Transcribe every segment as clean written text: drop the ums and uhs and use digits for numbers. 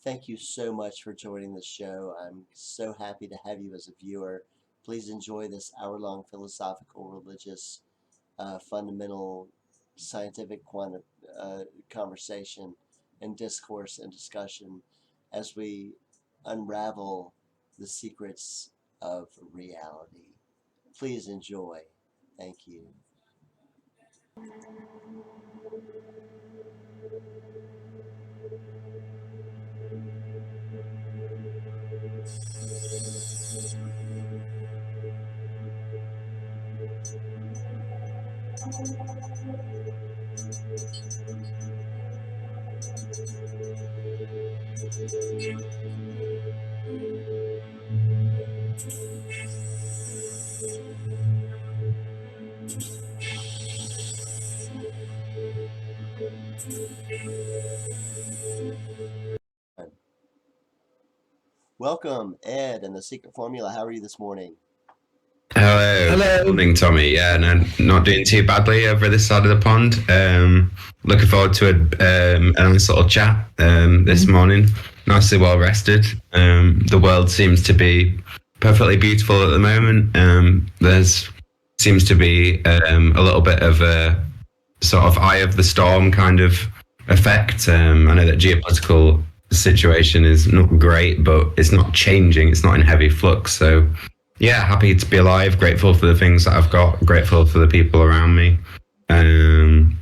Thank you so much for joining the show. I'm so happy to have you as a viewer. Please enjoy this hour-long philosophical, religious, fundamental, scientific conversation and discourse and discussion as we unravel the secrets of reality. Please enjoy. Thank you. Welcome, Ed, and the Secret Formula. How are you this morning? Hello. Hello. Morning, Tommy. Yeah, no, not doing too badly over this side of the pond. Looking forward to a nice little chat this morning. Nicely well rested. The world seems to be perfectly beautiful at the moment. There's seems to be a little bit of a sort of eye of the storm kind of effect. I know that geopolitical situation is not great, but it's not changing. It's not in heavy flux. So yeah, happy to be alive, grateful for the things that I've got, grateful for the people around me. And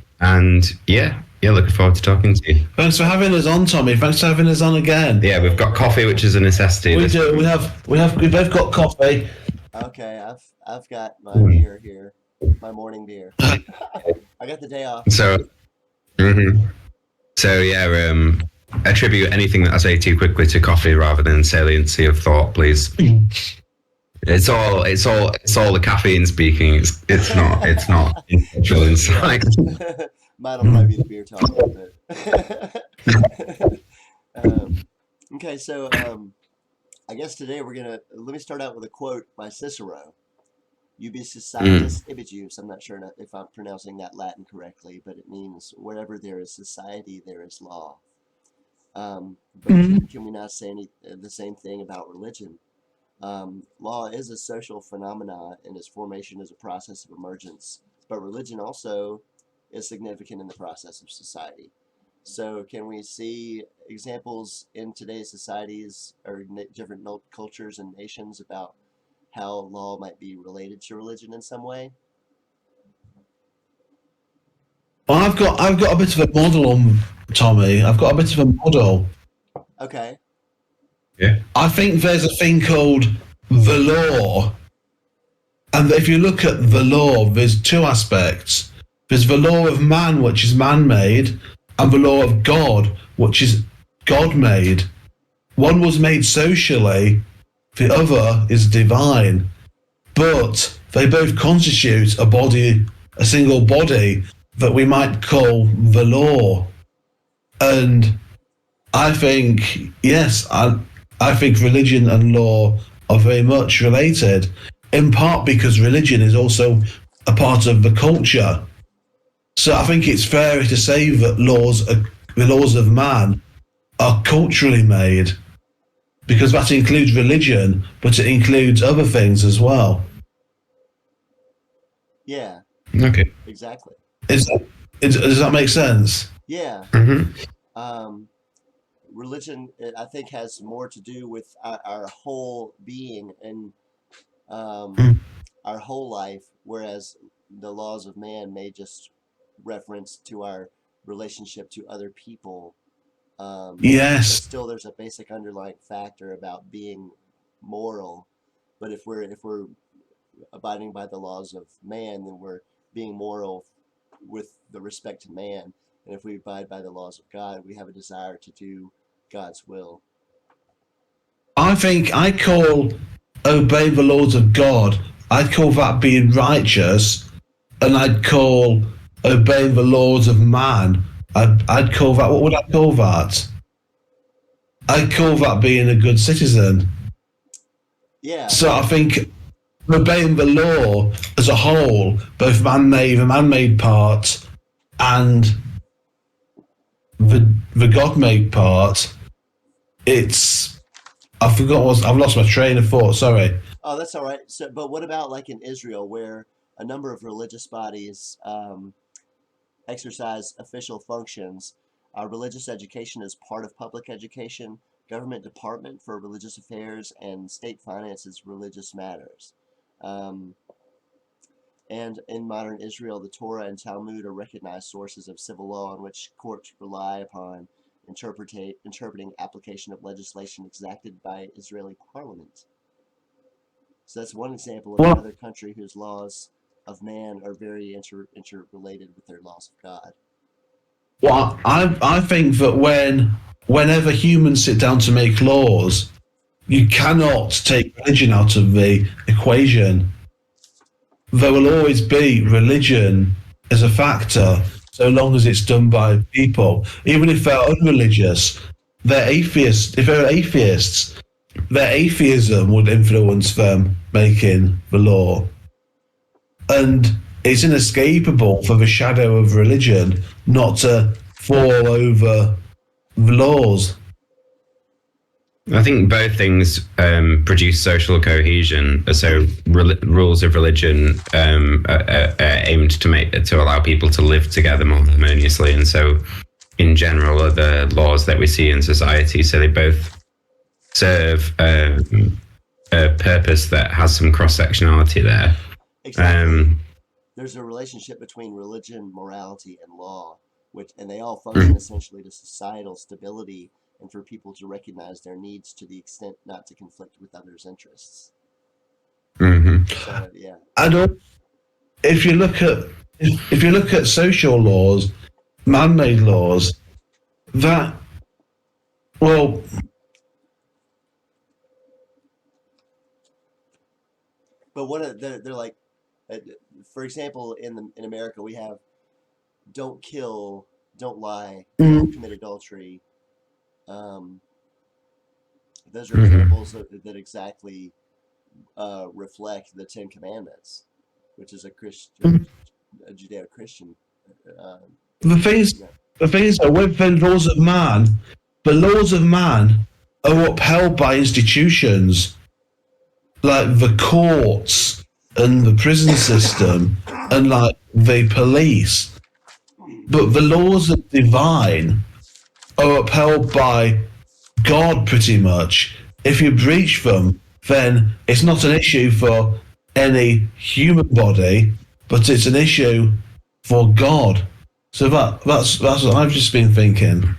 yeah, looking forward to talking to you. Thanks for having us on, Tommy. Thanks for having us on again. Yeah, we've got coffee, which is a necessity. We do. We both got coffee. Okay, I've got my beer here, my morning beer. I got the day off. So yeah, attribute anything that I say too quickly to coffee rather than saliency of thought, please. It's all the caffeine speaking. It's not intellectual insight. Mine'll probably be the beer talking, but okay. So I guess today let me start out with a quote by Cicero. Ubi societas ibijus. I'm not sure if I'm pronouncing that Latin correctly, but it means wherever there is society, there is law. But can we not say the same thing about religion? Law is a social phenomena and its formation is a process of emergence, but religion also is significant in the process of society. So can we see examples in today's societies or different cultures and nations about how law might be related to religion in some way? Well, I've got a bit of a model on Tommy. I've got a bit of a model. Okay. Yeah. I think there's a thing called the law. And if you look at the law, there's two aspects. There's the law of man, which is man-made, and the law of God, which is God-made. One was made socially, the other is divine. But they both constitute a single body that we might call the law. And I think, yes, I think religion and law are very much related, in part because religion is also a part of the culture. So I think it's fair to say that the laws of man are culturally made, because that includes religion, but it includes other things as well. Yeah. Okay. Exactly. Does that make sense? Yeah. Religion, I think, has more to do with our whole being and our whole life, whereas the laws of man may just reference to our relationship to other people. Yes. But still, there's a basic underlying factor about being moral. But if we're abiding by the laws of man, then we're being moral with the respect to man. And if we abide by the laws of God, we have a desire to do God's will. I think I call obeying the laws of God, I'd call that being righteous, and I'd call obeying the laws of man, I'd call that, what would I call that? I'd call that being a good citizen. Yeah. So I think obeying the law as a whole, both man-made, the man-made part, and the God-made part, it's I've lost my train of thought. Sorry. Oh, that's all right. So, but what about like in Israel, where a number of religious bodies exercise official functions? Religious education is part of public education. Government Department for Religious Affairs and state finances religious matters. Um, and in modern Israel, the Torah and Talmud are recognized sources of civil law in which courts rely upon interpreting application of legislation exacted by Israeli parliament. So that's one example of Well, another country whose laws of man are very interrelated with their laws of God. well, I think that whenever humans sit down to make laws, you cannot take religion out of the equation. There will always be religion as a factor, so long as it's done by people. Even if they're unreligious, they're atheists. If they're atheists, their atheism would influence them making the law. And it's inescapable for the shadow of religion not to fall over the laws. I think both things produce social cohesion. So rules of religion are aimed to allow people to live together more harmoniously, and so in general are the laws that we see in society. So they both serve a purpose that has some cross sectionality there. Exactly. There's a relationship between religion, morality, and law, and they all function essentially to societal stability and for people to recognize their needs to the extent not to conflict with others' interests. Mm-hmm. So, yeah. And if you look at social laws, man-made laws, that well, but they're like, for example, in America we have don't kill, don't lie, don't commit adultery. Those are examples that exactly reflect the Ten Commandments, which is a Judeo-Christian. the thing is that with the laws of man are upheld by institutions like the courts and the prison system and like the police. But the laws of divine are upheld by God pretty much. If you breach them, then it's not an issue for any human body, but it's an issue for God. So that's what I've just been thinking.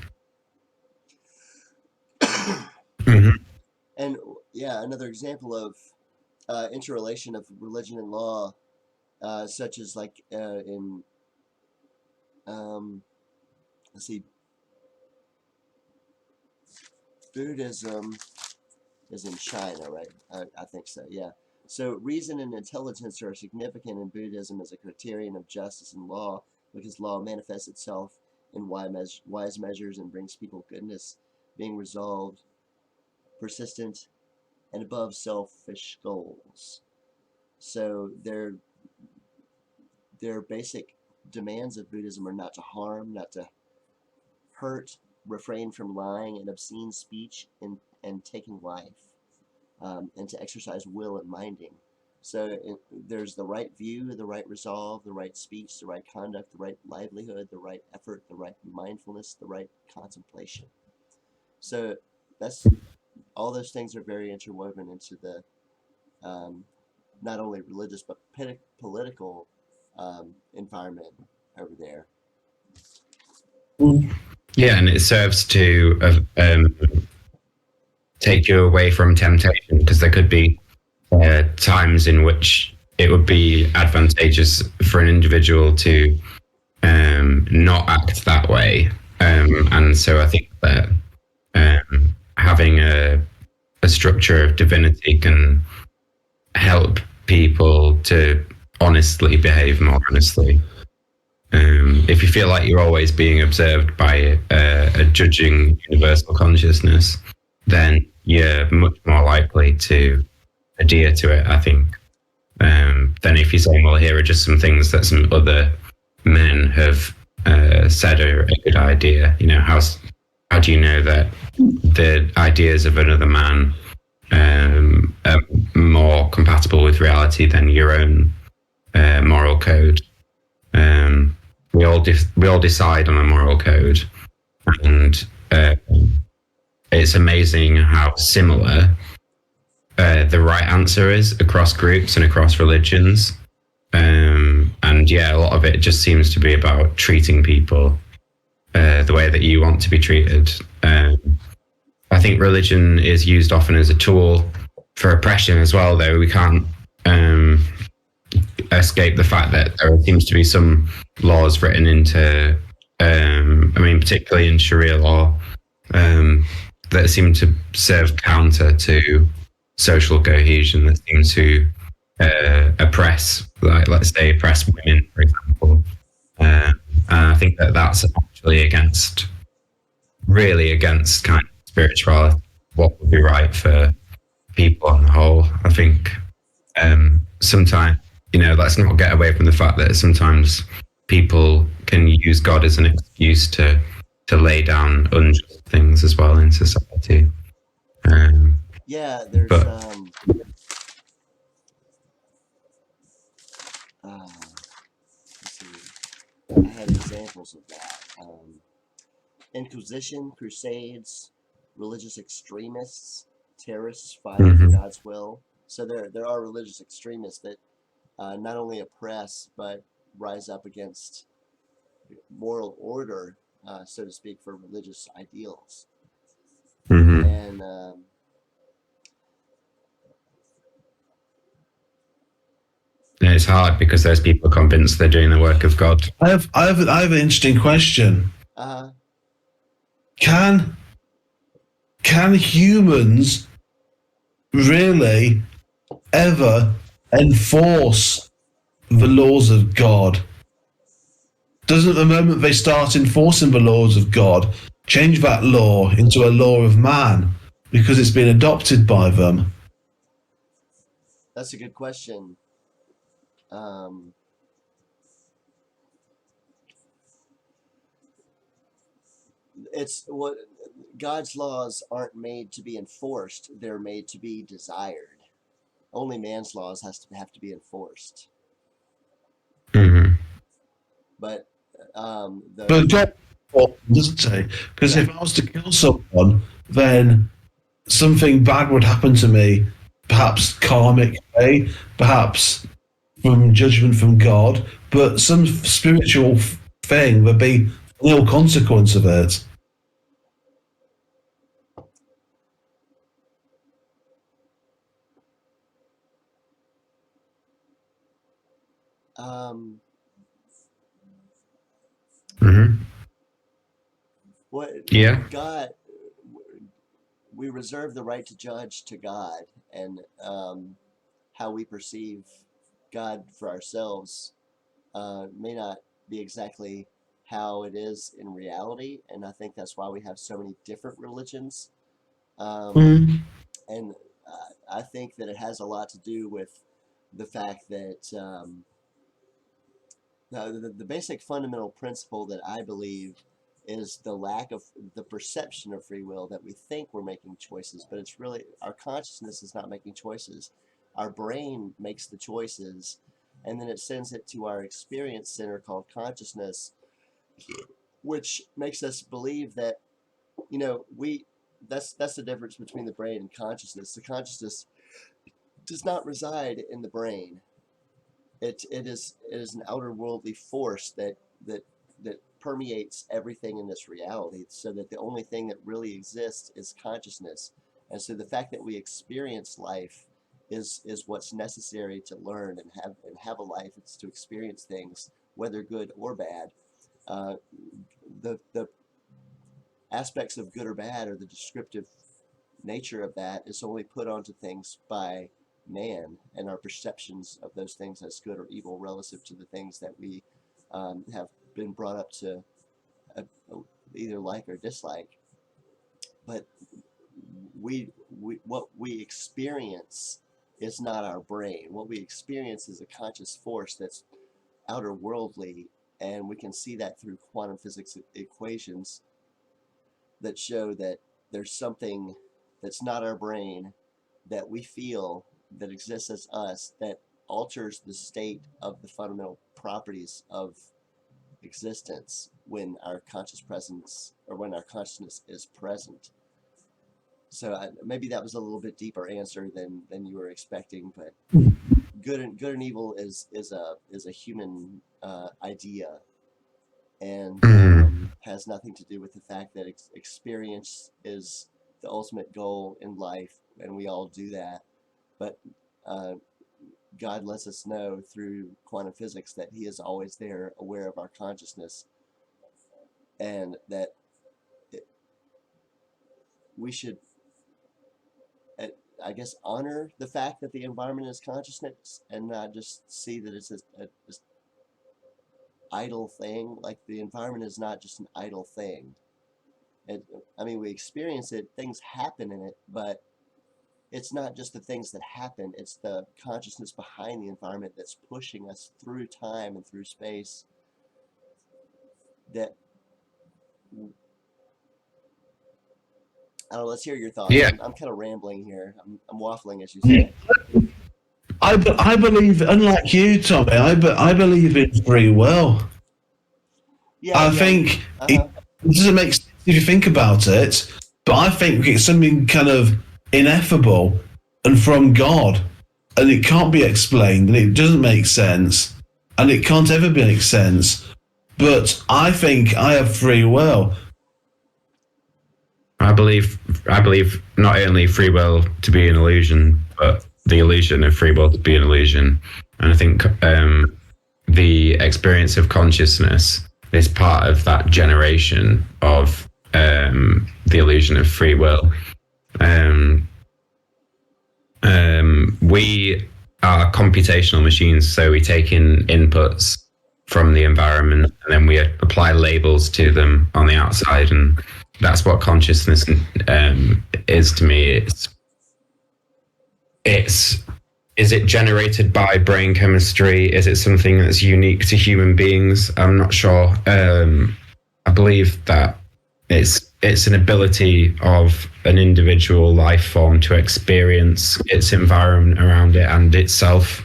Mm-hmm. And yeah, another example of interrelation of religion and law, such as like in let's see, Buddhism is in China, right? I think so, yeah. So reason and intelligence are significant in Buddhism as a criterion of justice and law, because law manifests itself in wise measures and brings people goodness, being resolved, persistent, and above selfish goals. So their basic demands of Buddhism are not to harm, not to hurt, refrain from lying and obscene speech, and taking life, and to exercise will and minding. So there's the right view, the right resolve, the right speech, the right conduct, the right livelihood, the right effort, the right mindfulness, the right contemplation. So that's all those things are very interwoven into the not only religious but political environment over there. Yeah, and it serves to take you away from temptation, because there could be times in which it would be advantageous for an individual to not act that way. And so I think that having a structure of divinity can help people to honestly behave more honestly. If you feel like you're always being observed by a judging universal consciousness, then you're much more likely to adhere to it, I think, than if you're saying, well, here are just some things that some other men have said are a good idea. You know, how do you know that the ideas of another man are more compatible with reality than your own moral code. We all decide on a moral code, and it's amazing how similar the right answer is across groups and across religions. And yeah, a lot of it just seems to be about treating people the way that you want to be treated. I think religion is used often as a tool for oppression as well, though. We can't escape the fact that there seems to be some laws written into, particularly in Sharia law, that seem to serve counter to social cohesion, that seem to oppress, like let's say, oppress women, for example. And I think that that's actually really against kind of spirituality, what would be right for people on the whole. I think sometimes, let's not get away from the fact that sometimes people can use God as an excuse to lay down unjust things as well in society. Yeah, there's But let's see. I had examples of that. Inquisition, crusades, religious extremists, terrorists fighting for God's will. So there are religious extremists that not only oppress but rise up against moral order, so to speak, for religious ideals. And it's hard because there's people convinced they're doing the work of God. I have an interesting question. Can humans really ever enforce the laws of God? Doesn't the moment they start enforcing the laws of God change that law into a law of man because it's been adopted by them? That's a good question. It's what God's laws aren't made to be enforced; they're made to be desired. Only man's laws have to be enforced. But But God doesn't say, because if I was to kill someone, then something bad would happen to me, perhaps karmic way, perhaps from judgment from God, but some spiritual thing would be no consequence of it. what Yeah. God, we reserve the right to judge to God, and how we perceive God for ourselves may not be exactly how it is in reality, and I think that's why we have so many different religions. And I think that it has a lot to do with the fact that the basic fundamental principle that I believe is the lack of the perception of free will, that we think we're making choices, but it's really our consciousness is not making choices. Our brain makes the choices, and then it sends it to our experience center called consciousness, which makes us believe that we that's the difference between the brain and consciousness. The consciousness does not reside in the brain. It is an outer worldly force that permeates everything in this reality, so that the only thing that really exists is consciousness. And so the fact that we experience life is what's necessary to learn and have a life. It's to experience things, whether good or bad. The aspects of good or bad, or the descriptive nature of that, is only put onto things by man, and our perceptions of those things as good or evil relative to the things that we have been brought up to either like or dislike. But what we experience is not our brain. What we experience is a conscious force that's outer worldly, and we can see that through quantum physics equations that show that there's something that's not our brain that we feel that exists as us that alters the state of the fundamental properties of existence when our conscious presence or when our consciousness is present. So maybe that was a little bit deeper answer than you were expecting, but good and evil is a human idea, and has nothing to do with the fact that experience is the ultimate goal in life, and we all do that. But God lets us know through quantum physics that He is always there, aware of our consciousness, and that we should, I guess, honor the fact that the environment is consciousness and not just see that it's a idle thing. Like, the environment is not just an idle thing. I mean, we experience it, things happen in it, but it's not just the things that happen, it's the consciousness behind the environment that's pushing us through time and through space. That, I don't know, let's hear your thoughts. Yeah. I'm kind of rambling here. I'm waffling, as you say. I believe, unlike you, Tommy, I believe in free will. Yeah, I yeah. think it doesn't make sense if you think about it, but I think it's something kind of ineffable and from God, and it can't be explained, and it doesn't make sense, and it can't ever make sense. But I think I have free will. I believe not only free will to be an illusion, but the illusion of free will to be an illusion. And I think the experience of consciousness is part of that generation of the illusion of free will. We are computational machines, so we take in inputs from the environment and then we apply labels to them on the outside, and that's what consciousness is to me. Is it generated by brain chemistry? Is it something that's unique to human beings? I'm not sure. I believe that it's an ability of an individual life form to experience its environment around it and itself.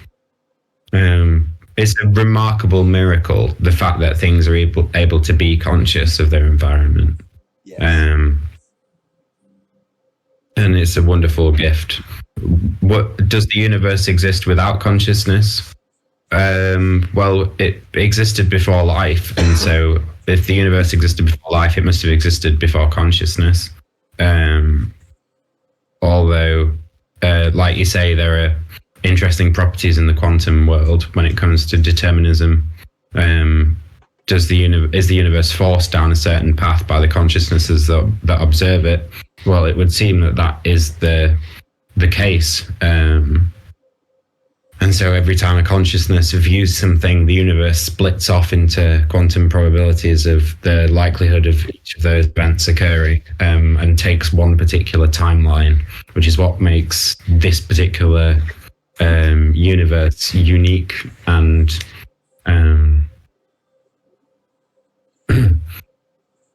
It's a remarkable miracle, the fact that things are able to be conscious of their environment. Yes. And it's a wonderful gift. What does the universe exist without consciousness? Well, it existed before life, and so if the universe existed before life, it must have existed before consciousness. Although, like you say, there are interesting properties in the quantum world when it comes to determinism. Is the universe forced down a certain path by the consciousnesses that observe it? Well, it would seem that is the case. And so every time a consciousness views something, the universe splits off into quantum probabilities of the likelihood of each of those events occurring, and takes one particular timeline, which is what makes this particular universe unique. And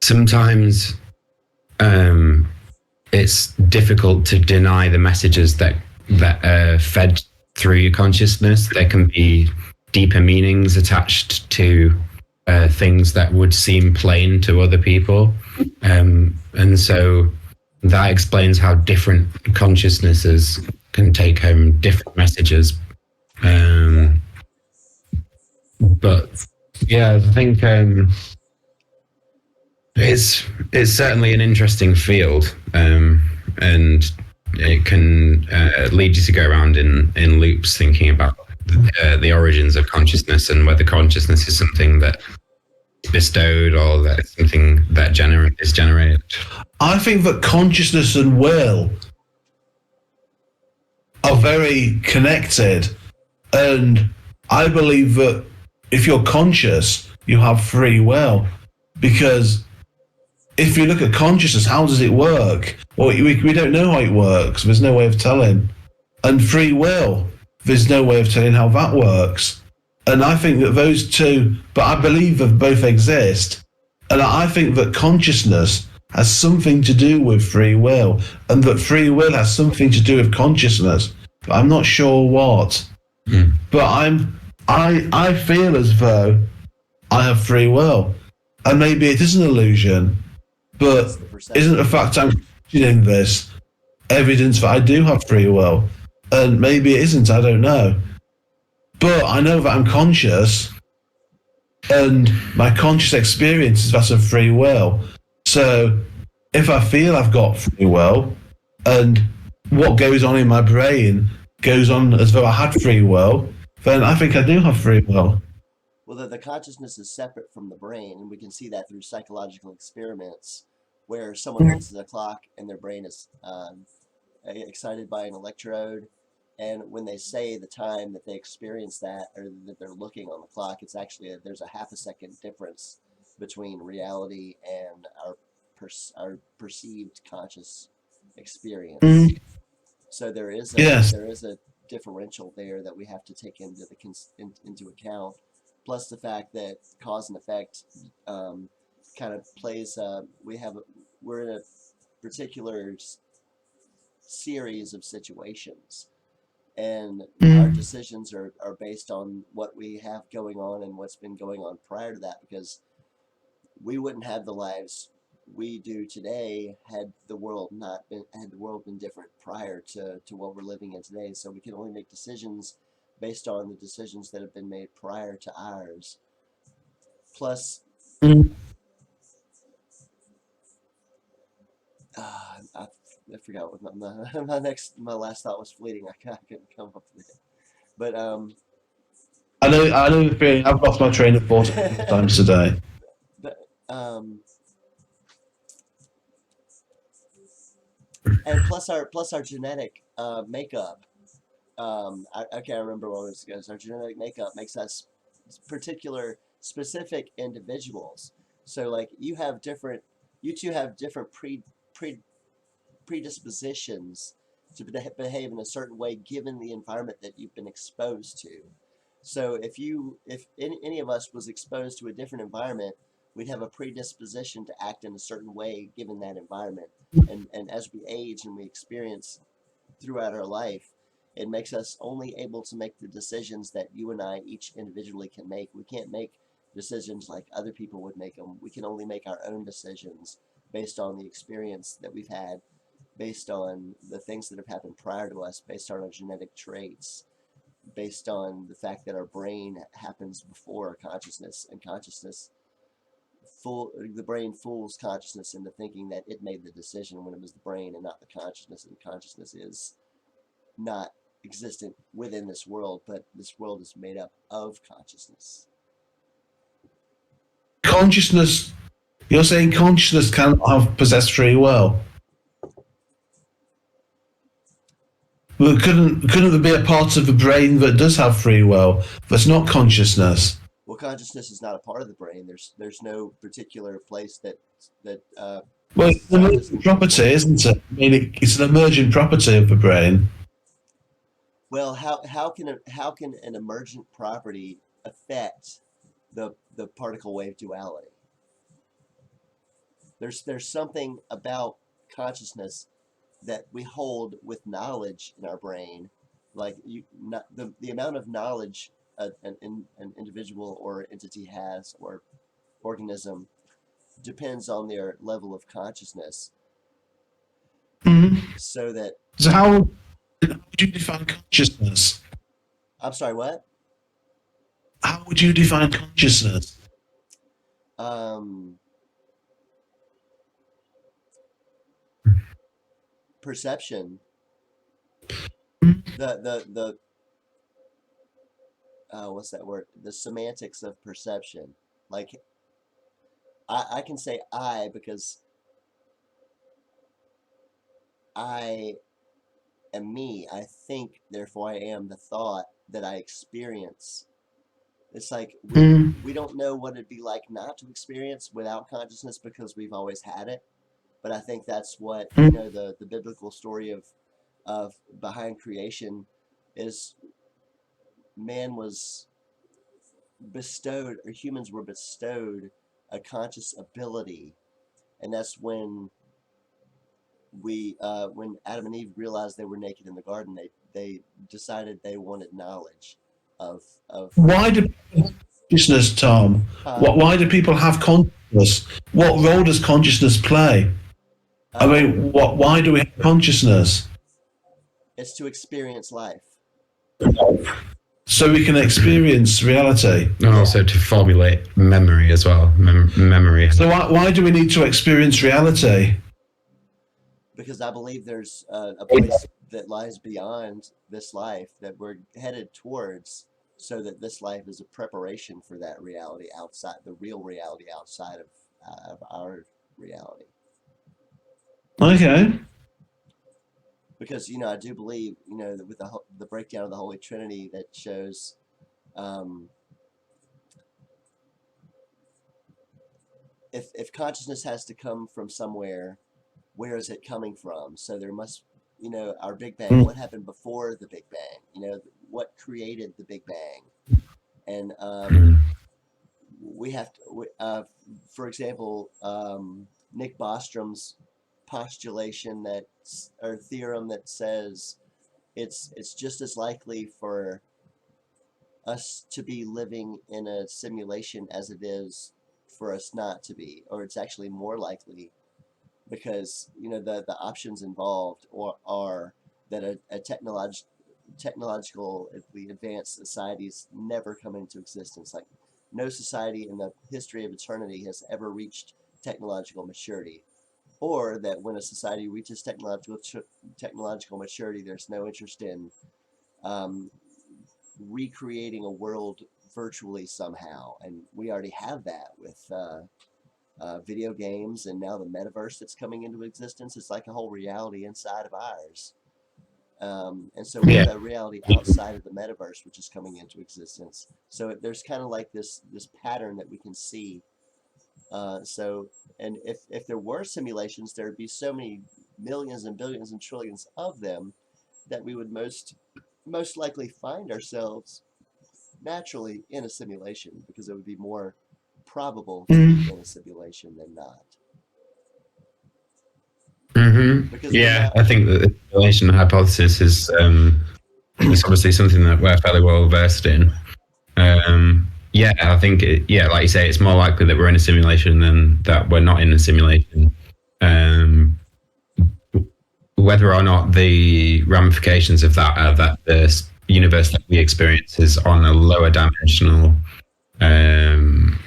sometimes it's difficult to deny the messages that are fed through your consciousness. There can be deeper meanings attached to things that would seem plain to other people. And so that explains how different consciousnesses can take home different messages. But yeah, I think it's certainly an interesting field, and it can lead you to go around in loops thinking about the origins of consciousness and whether consciousness is something that is bestowed or that it's something that is generated. I think that consciousness and will are very connected, and I believe that if you're conscious, you have free will, because if you look at consciousness, how does it work? Well, we don't know how it works. There's no way of telling. And free will, there's no way of telling how that works. And I think that those two, but I believe that both exist. And I think that consciousness has something to do with free will, and that free will has something to do with consciousness. But I'm not sure what. But I feel as though I have free will, and maybe it is an illusion. But It's the isn't perception. the fact I'm questioning this evidence that I do have free will? And maybe it isn't. I don't know. But I know that I'm conscious, and my conscious experience is that of free will. So if I feel I've got free will, and what goes on in my brain goes on as though I had free will, then I think I do have free will. Well, the consciousness is separate from the brain, and we can see that through psychological experiments where someone looks at a clock and their brain is excited by an electrode. And when they say the time that they experience that or that they're looking on the clock, it's actually there's a half a second difference between reality and our perceived conscious experience. Mm, So yes. there is a differential there that we have to take into account. Plus the fact that cause and effect kind of plays. We're in a particular series of situations, and our Mm, decisions are based on what we have going on and what's been going on prior to that, because we wouldn't have the lives we do today had the world been different prior to what we're living in today. So we can only make decisions based on the decisions that have been made prior to ours. Plus, mm. I forgot what my last thought was fleeting. I couldn't come up with it. But I know the feeling. I've lost my train of thought a couple of times today. but and plus our genetic makeup. I can't remember what it was because our genetic makeup makes us particular specific individuals. So like you two have different pre predispositions to behave in a certain way given the environment that you've been exposed to. So if any of us was exposed to a different environment, we'd have a predisposition to act in a certain way given that environment. And as we age and we experience throughout our life, it makes us only able to make the decisions that you and I each individually can make. We can't make decisions like other people would make them. We can only make our own decisions based on the experience that we've had, based on the things that have happened prior to us, based on our genetic traits, based on the fact that our brain happens before our consciousness, and the brain fools consciousness into thinking that it made the decision when it was the brain and not the consciousness, and consciousness is not existent within this world, but this world is made up of consciousness. Consciousness. You're saying consciousness cannot have possessed free will. Well, couldn't there be a part of the brain that does have free will that's not consciousness? Well, consciousness is not a part of the brain. There's no particular place that Well, it's an emergent consciousness. property, isn't it? I mean, it's an emergent property of the brain. Well, how can an emergent property affect the particle wave duality? There's something about consciousness that we hold with knowledge in our brain, like not, the amount of knowledge an individual or entity has, or organism, depends on their level of consciousness. Mm-hmm. So that So how would you define consciousness? I'm sorry, what? How would you define consciousness? Um, Perception. The what's that word? The semantics of perception. Like I can say I because I am me. I think, therefore I am the thought that I experience. It's like Mm, we don't know what it'd be like not to experience without consciousness because we've always had it. But I think that's what, mm, the biblical story of behind creation is. Man was bestowed, or humans were bestowed, a conscious ability and that's when Adam and Eve realized they were naked in the garden. They decided they wanted knowledge of Why do people have consciousness, Tom? uh, Why do people have consciousness? What role does consciousness play? I oh, mean, why do we have consciousness? it's to experience life. So we can experience reality. And also to formulate memory as well. Memory. So why do we need to experience reality? Because I believe there's a place that lies beyond this life that we're headed towards, so that this life is a preparation for that reality outside, the real reality outside of our reality. Okay. Because I do believe that with the breakdown of the Holy Trinity that shows. Um, if consciousness has to come from somewhere, where is it coming from? So there must, our Big Bang. What happened before the Big Bang? What created the Big Bang? And we have to, for example, Nick Bostrom's postulation or theorem that says it's just as likely for us to be living in a simulation as it is for us not to be, or it's actually more likely, because the options involved are that a technologically advanced societies never come into existence. Like, no society in the history of eternity has ever reached technological maturity, or that when a society reaches technological maturity, there's no interest in um, recreating a world virtually somehow. And we already have that with video games, and now the metaverse that's coming into existence. It's like a whole reality inside of ours. And so we have a reality outside of the metaverse, which is coming into existence. So there's kind of like this pattern that we can see. And if there were simulations, there would be so many millions and billions and trillions of them that we would most likely find ourselves naturally in a simulation, because it would be more probable to be in a simulation than not. Because Yeah, I think that the simulation hypothesis is obviously something that we're fairly well versed in. Yeah, I think like you say, it's more likely that we're in a simulation than that we're not in a simulation. Um, Whether or not the ramifications of that are that the universe that we experience is on a lower dimensional um,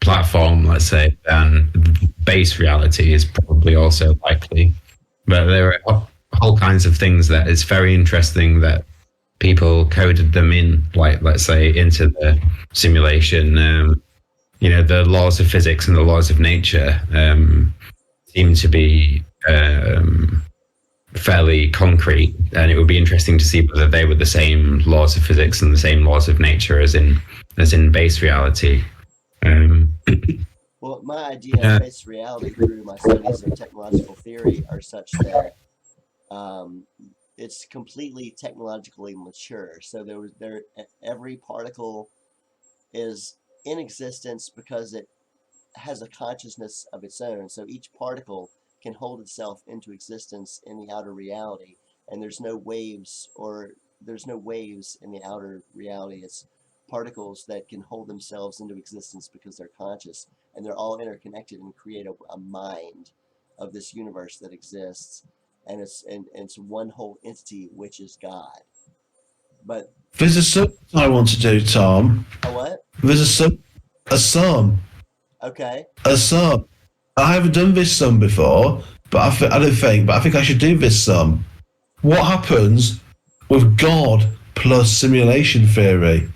platform, let's say, than base reality is probably also likely. But there are whole kinds of things that it's very interesting that people coded them in, like, let's say, into the simulation. The laws of physics and the laws of nature seem to be fairly concrete, and it would be interesting to see whether they were the same laws of physics and the same laws of nature as in base reality. Well, my idea of base reality through my studies of technological theory are such that um, it's completely technologically mature. So every particle is in existence because it has a consciousness of its own. So each particle can hold itself into existence in the outer reality, and there's no waves in the outer reality. It's particles that can hold themselves into existence because they're conscious, and they're all interconnected and create a mind of this universe that exists, and it's one whole entity, which is God. But There's a sum I want to do, Tom. a what? There's a sum, Okay. a sum. I haven't done this sum before, but I don't think, but I think I should do this sum. What happens with God plus simulation theory?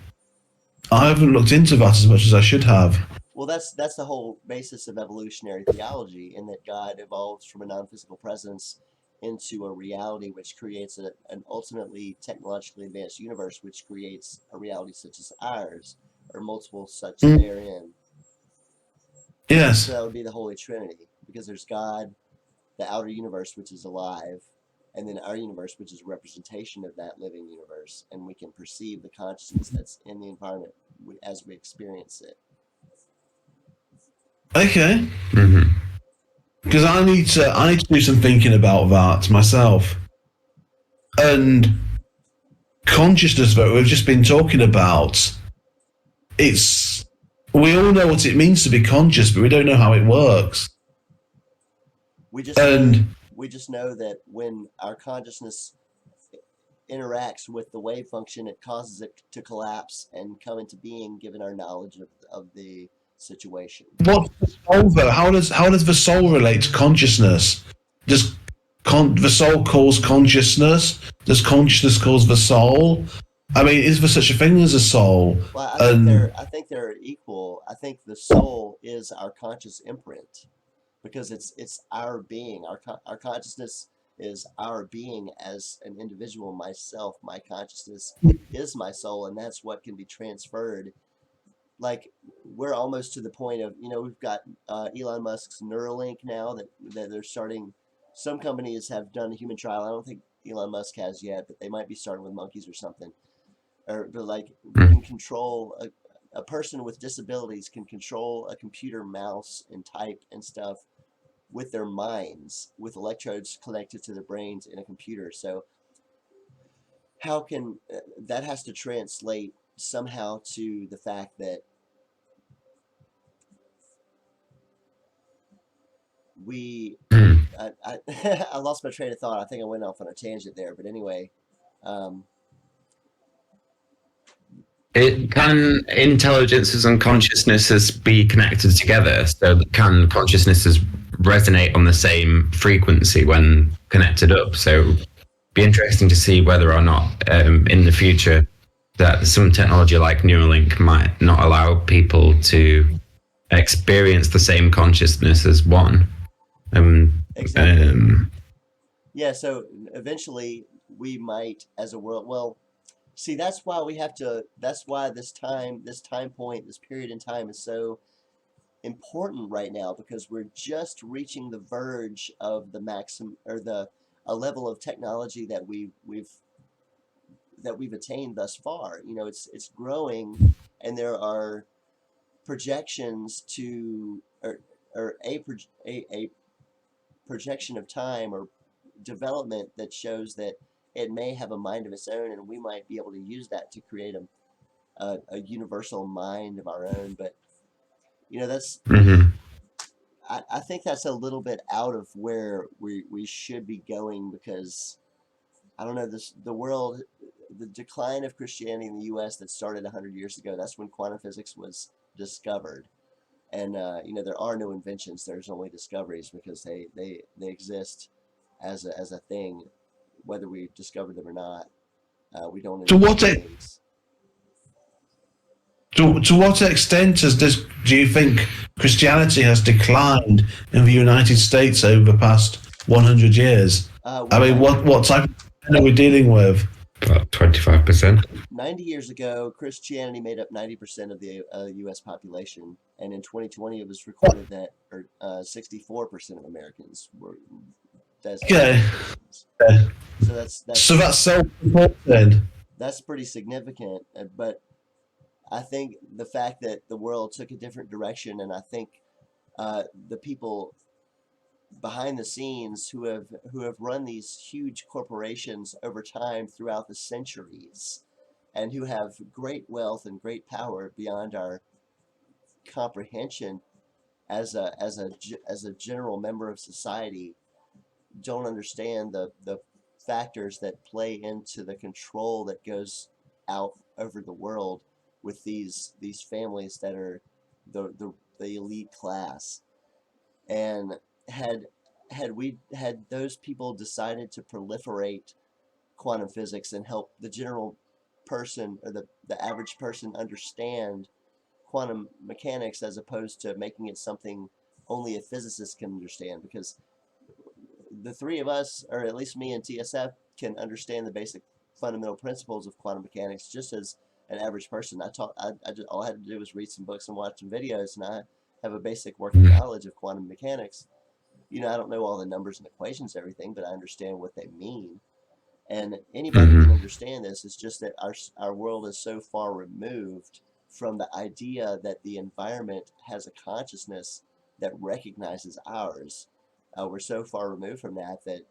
I haven't looked into that as much as I should have. Well, that's the whole basis of evolutionary theology, in that God evolves from a non-physical presence into a reality which creates an ultimately technologically advanced universe, which creates a reality such as ours, or multiple such therein. Yes. So that would be the Holy Trinity, because there's God, the outer universe, which is alive, and then our universe, which is a representation of that living universe, and we can perceive the consciousness that's in the environment as we experience it. Okay. because I need to do some thinking about that myself. And consciousness that we've just been talking about, it's we all know what it means to be conscious, but we don't know how it works. We just know And we just know that when our consciousness interacts with the wave function, it causes it to collapse and come into being, given our knowledge of the situation. what's the soul though? How does the soul relate to consciousness? Does the soul cause consciousness? Does consciousness cause the soul? I mean, is there such a thing as a soul? Well, And I think they're equal. I think the soul is our conscious imprint, because it's our being. Our consciousness is our being as an individual. Myself, my consciousness is my soul, and that's what can be transferred. Like, we're almost to the point of, we've got Elon Musk's Neuralink now, that they're starting. Some companies have done a human trial. I don't think Elon Musk has yet, but they might be starting with monkeys or something. Or, but like, we can control a person with disabilities can control a computer mouse and type and stuff with their minds, with electrodes connected to their brains in a computer. So how can that has to translate somehow to the fact that we I I lost my train of thought. I think I went off on a tangent there, but anyway, um, It can intelligences and consciousnesses be connected together? So can consciousnesses resonate on the same frequency when connected up? So it'd be interesting to see whether or not in the future that some technology like Neuralink might not allow people to experience the same consciousness as one. exactly. Um, Yeah, so eventually we might, as a world, well, see, that's why we have to, that's why this time point, this period in time is so important right now, because we're just reaching the verge of the maximum, or the a level of technology that we've attained thus far. It's growing, and there are projections to, or a projection of time or development that shows that it may have a mind of its own, and we might be able to use that to create a universal mind of our own. But that's mhm. I think that's a little bit out of where we should be going, because I don't know, the world, the decline of Christianity in the U.S. that started 100 years ago. That's when quantum physics was discovered. And there are no inventions. There's only discoveries, because they exist as a thing, whether we discovered them or not. We don't to invent what e- things. to what extent do you think Christianity has declined in the United States over the past 100 years? I Well, mean, what type of thing are we dealing with? About 25%. 90 years ago, Christianity made up 90% of the U.S. population, and in 2020, it was recorded that 64% of Americans were designated Okay, as Christians. So that's so that's that's self-reported. that's pretty significant. But I think the fact that the world took a different direction, and I think the people behind the scenes who have run these huge corporations over time throughout the centuries, and who have great wealth and great power beyond our comprehension, as a general member of society, don't understand the factors that play into the control that goes out over the world with these families that are the elite class. And had had those people decided to proliferate quantum physics and help the general person, or the average person, understand quantum mechanics, as opposed to making it something only a physicist can understand, because the three of us, or at least me and TSF, can understand the basic fundamental principles of quantum mechanics just as an average person. All I had to do was read some books and watch some videos, and I have a basic working knowledge of quantum mechanics. I don't know all the numbers and equations and everything, but I understand what they mean. And anybody can Mhm. understand this. It's just that our world is so far removed from the idea that the environment has a consciousness that recognizes ours. we're so far removed from that that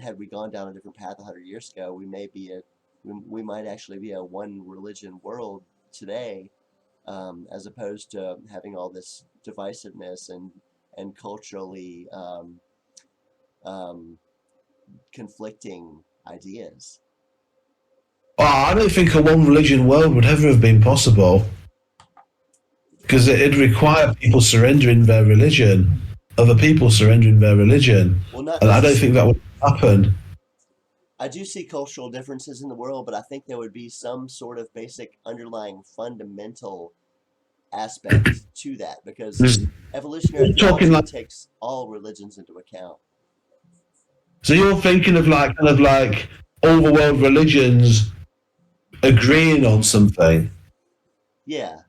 had we gone down a different path 100 years ago, we might actually be a one religion world today, as opposed to having all this divisiveness and culturally um, conflicting ideas. I don't think a one religion world would ever have been possible because it'd require people surrendering their religion, other people surrendering their religion, Well, not and I don't think necessarily. that would happen. I do see cultural differences in the world, but I think there would be some sort of basic underlying fundamental aspect to that because There's- evolutionary You're talking theology like takes all religions into account. so you're thinking of like kind of like all the world religions agreeing on something, Yeah,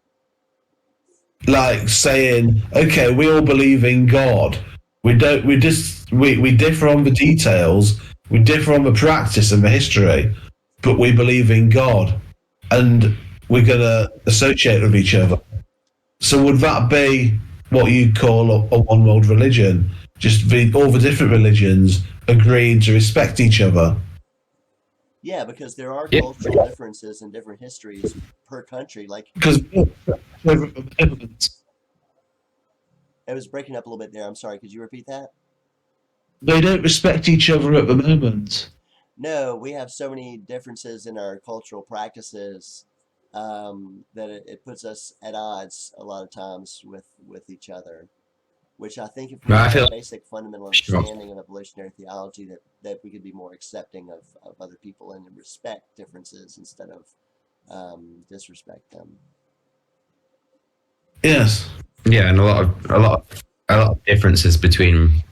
like saying, okay, we all believe in God. We differ on the details, we differ on the practice and the history, but we believe in God, and we're gonna associate with each other. So would that be what you'd call a one world religion? Just all the different religions agreeing to respect each other. yeah, because there are Yeah. cultural differences and different histories per country. Like Because it was breaking up a little bit there. I'm sorry. Could you repeat that? they don't respect each other at the moment. No, we have so many differences in our cultural practices that it puts us at odds a lot of times with each other. Which I think if we But I had a feel basic fundamental sure. understanding of evolutionary theology, that we could be more accepting of other people and respect differences instead of disrespect them. Yes. Yeah, and a lot of differences between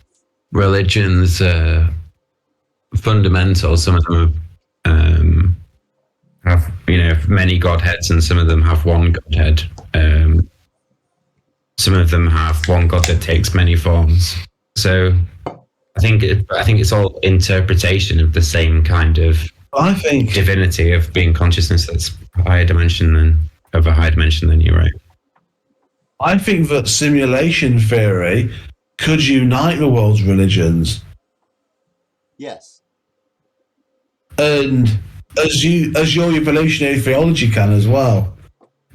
religions. Fundamental. Some of them have many godheads, and some of them have one godhead. Some of them have one god that takes many forms. So I think it's all interpretation of the same kind of I think divinity of being consciousness that's a higher dimension than you, right? I think that simulation theory could unite the world's religions. Yes. And as your evolutionary theology can as well.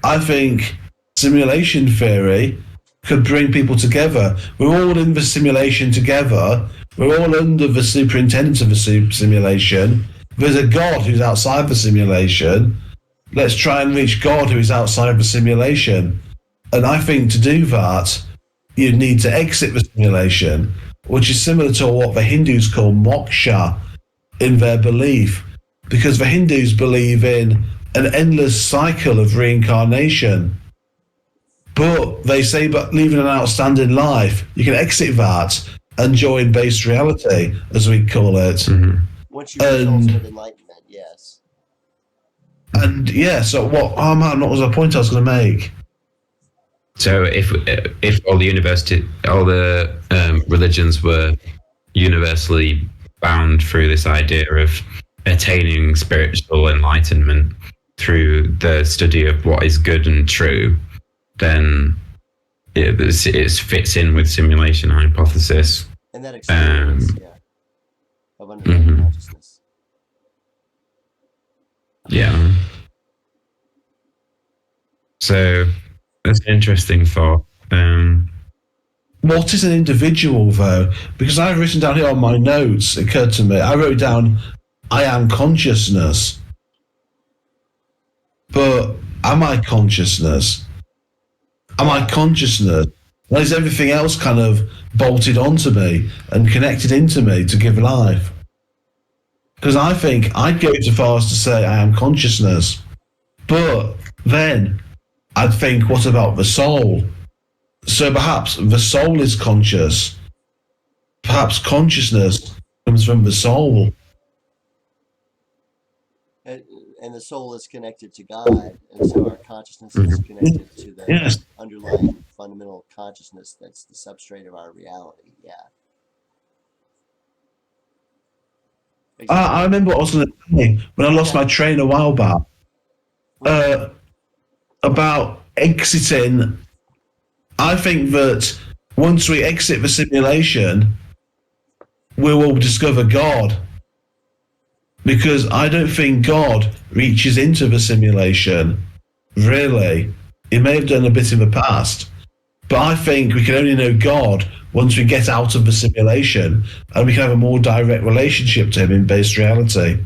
I think simulation theory could bring people together. We're all in the simulation together. We're all under the superintendence of the simulation. There's a God who's outside the simulation. Let's try and reach God who is outside the simulation. And I think to do that, you need to exit the simulation, which is similar to what the Hindus call moksha in their belief, because the Hindus believe in an endless cycle of reincarnation. But they say, but leaving an outstanding life, you can exit that and join base reality, as we call it. Mm-hmm. Once you reach And ultimate enlightenment, yes. and yeah, so what? Oh man, what was the point I was going to make? So if all the religions were universally bound through this idea of attaining spiritual enlightenment through the study of what is good and true, then it fits in with simulation hypothesis. And that experience, yeah, of underlying Mhm. consciousness. Yeah. So that's an interesting thought. What is an individual, though? Because I've written down here on my notes, it occurred to me, I wrote down, I am consciousness. But am I consciousness? Am I consciousness? Or is everything else kind of bolted onto me and connected into me to give life? Because I think I'd go so far as to say I am consciousness. But then I'd think, what about the soul? So perhaps the soul is conscious. Perhaps consciousness comes from the soul. And the soul is connected to God, and so our consciousness is connected to the Yes. underlying fundamental consciousness that's the substrate of our reality. Yeah. I Exactly. remember what I was going to say when I lost my train a while back about exiting. I think that once we exit the simulation, we will discover God. Because I don't think God reaches into the simulation, really. He may have done a bit in the past, but I think we can only know God once we get out of the simulation and we can have a more direct relationship to Him in base reality.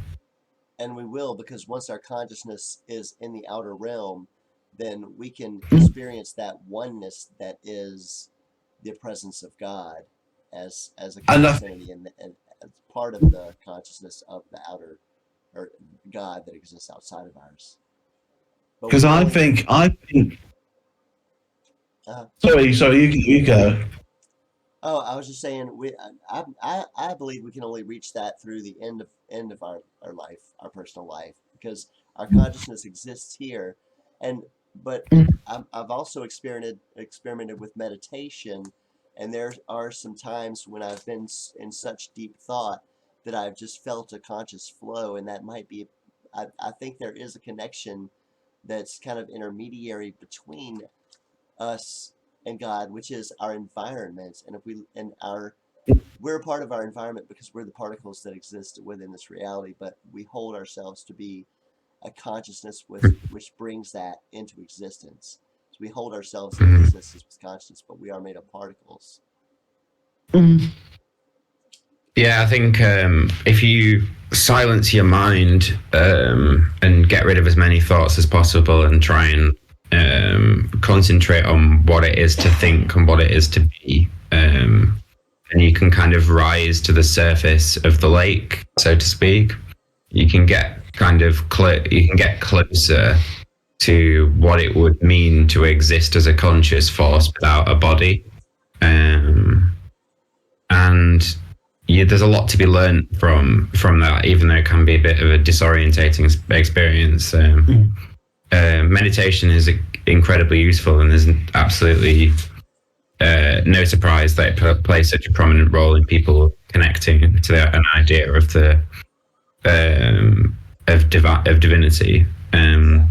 And we will, because once our consciousness is in the outer realm, then we can experience that oneness that is the presence of God as a And conscious entity, and as part of the consciousness of the outer, or God that exists outside of ours. But we because can I only think, uh, sorry, you go. Oh, I was just saying, I believe we can only reach that through the end of our life, our personal life, because our consciousness exists here, and but I've also experimented with meditation, and there are some times when I've been in such deep thought that I've just felt a conscious flow, and that might be, I think there is a connection that's kind of intermediary between us and God, which is our environment. And if we and our we're a part of our environment because we're the particles that exist within this reality, but we hold ourselves to be a consciousness which brings that into existence. So we hold ourselves in Mhm. existence with consciousness, but we are made of particles. Yeah, I think if you silence your mind and get rid of as many thoughts as possible and try and concentrate on what it is to think and what it is to be, and you can kind of rise to the surface of the lake, so to speak. You can get you can get closer to what it would mean to exist as a conscious force without a body. Um, and there's a lot to be learned from that, even though it can be a bit of a disorientating experience. Meditation is incredibly useful, and there's absolutely no surprise that it plays such a prominent role in people connecting to an idea of the of divinity. Yeah.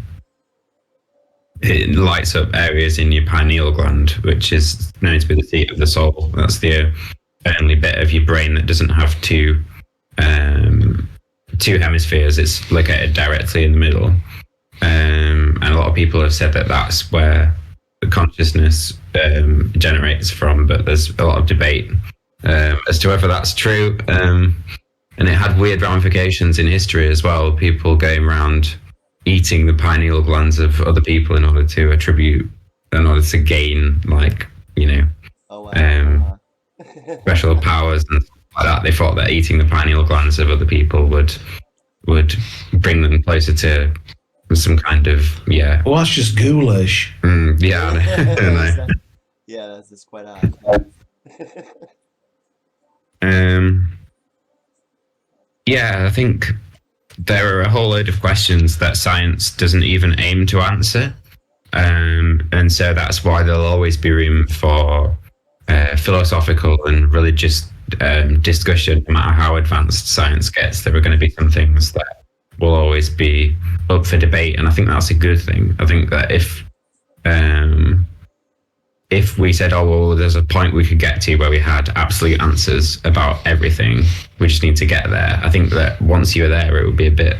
It lights up areas in your pineal gland, which is known to be the seat of the soul. That's the only bit of your brain that doesn't have um, two hemispheres. It's located directly in the middle. And a lot of people have said that that's where the consciousness generates from, but there's a lot of debate as to whether that's true. And it had weird ramifications in history as well. People going around eating the pineal glands of other people in order to gain, like, Oh um, wow. Uh-huh. special powers and stuff like that. They thought that eating the pineal glands of other people would bring them closer to some kind of Well, that's just ghoulish. yeah. I Is know. that, yeah, that's quite odd. Um, yeah, I think there are a whole load of questions that science doesn't even aim to answer. And so that's why there'll always be room for philosophical and religious discussion, no matter how advanced science gets. There are going to be some things that will always be up for debate, and I think that's a good thing. I think that if we said, oh, well, there's a point we could get to where we had absolute answers about everything, we just need to get there. I think that once you're there, it would be a bit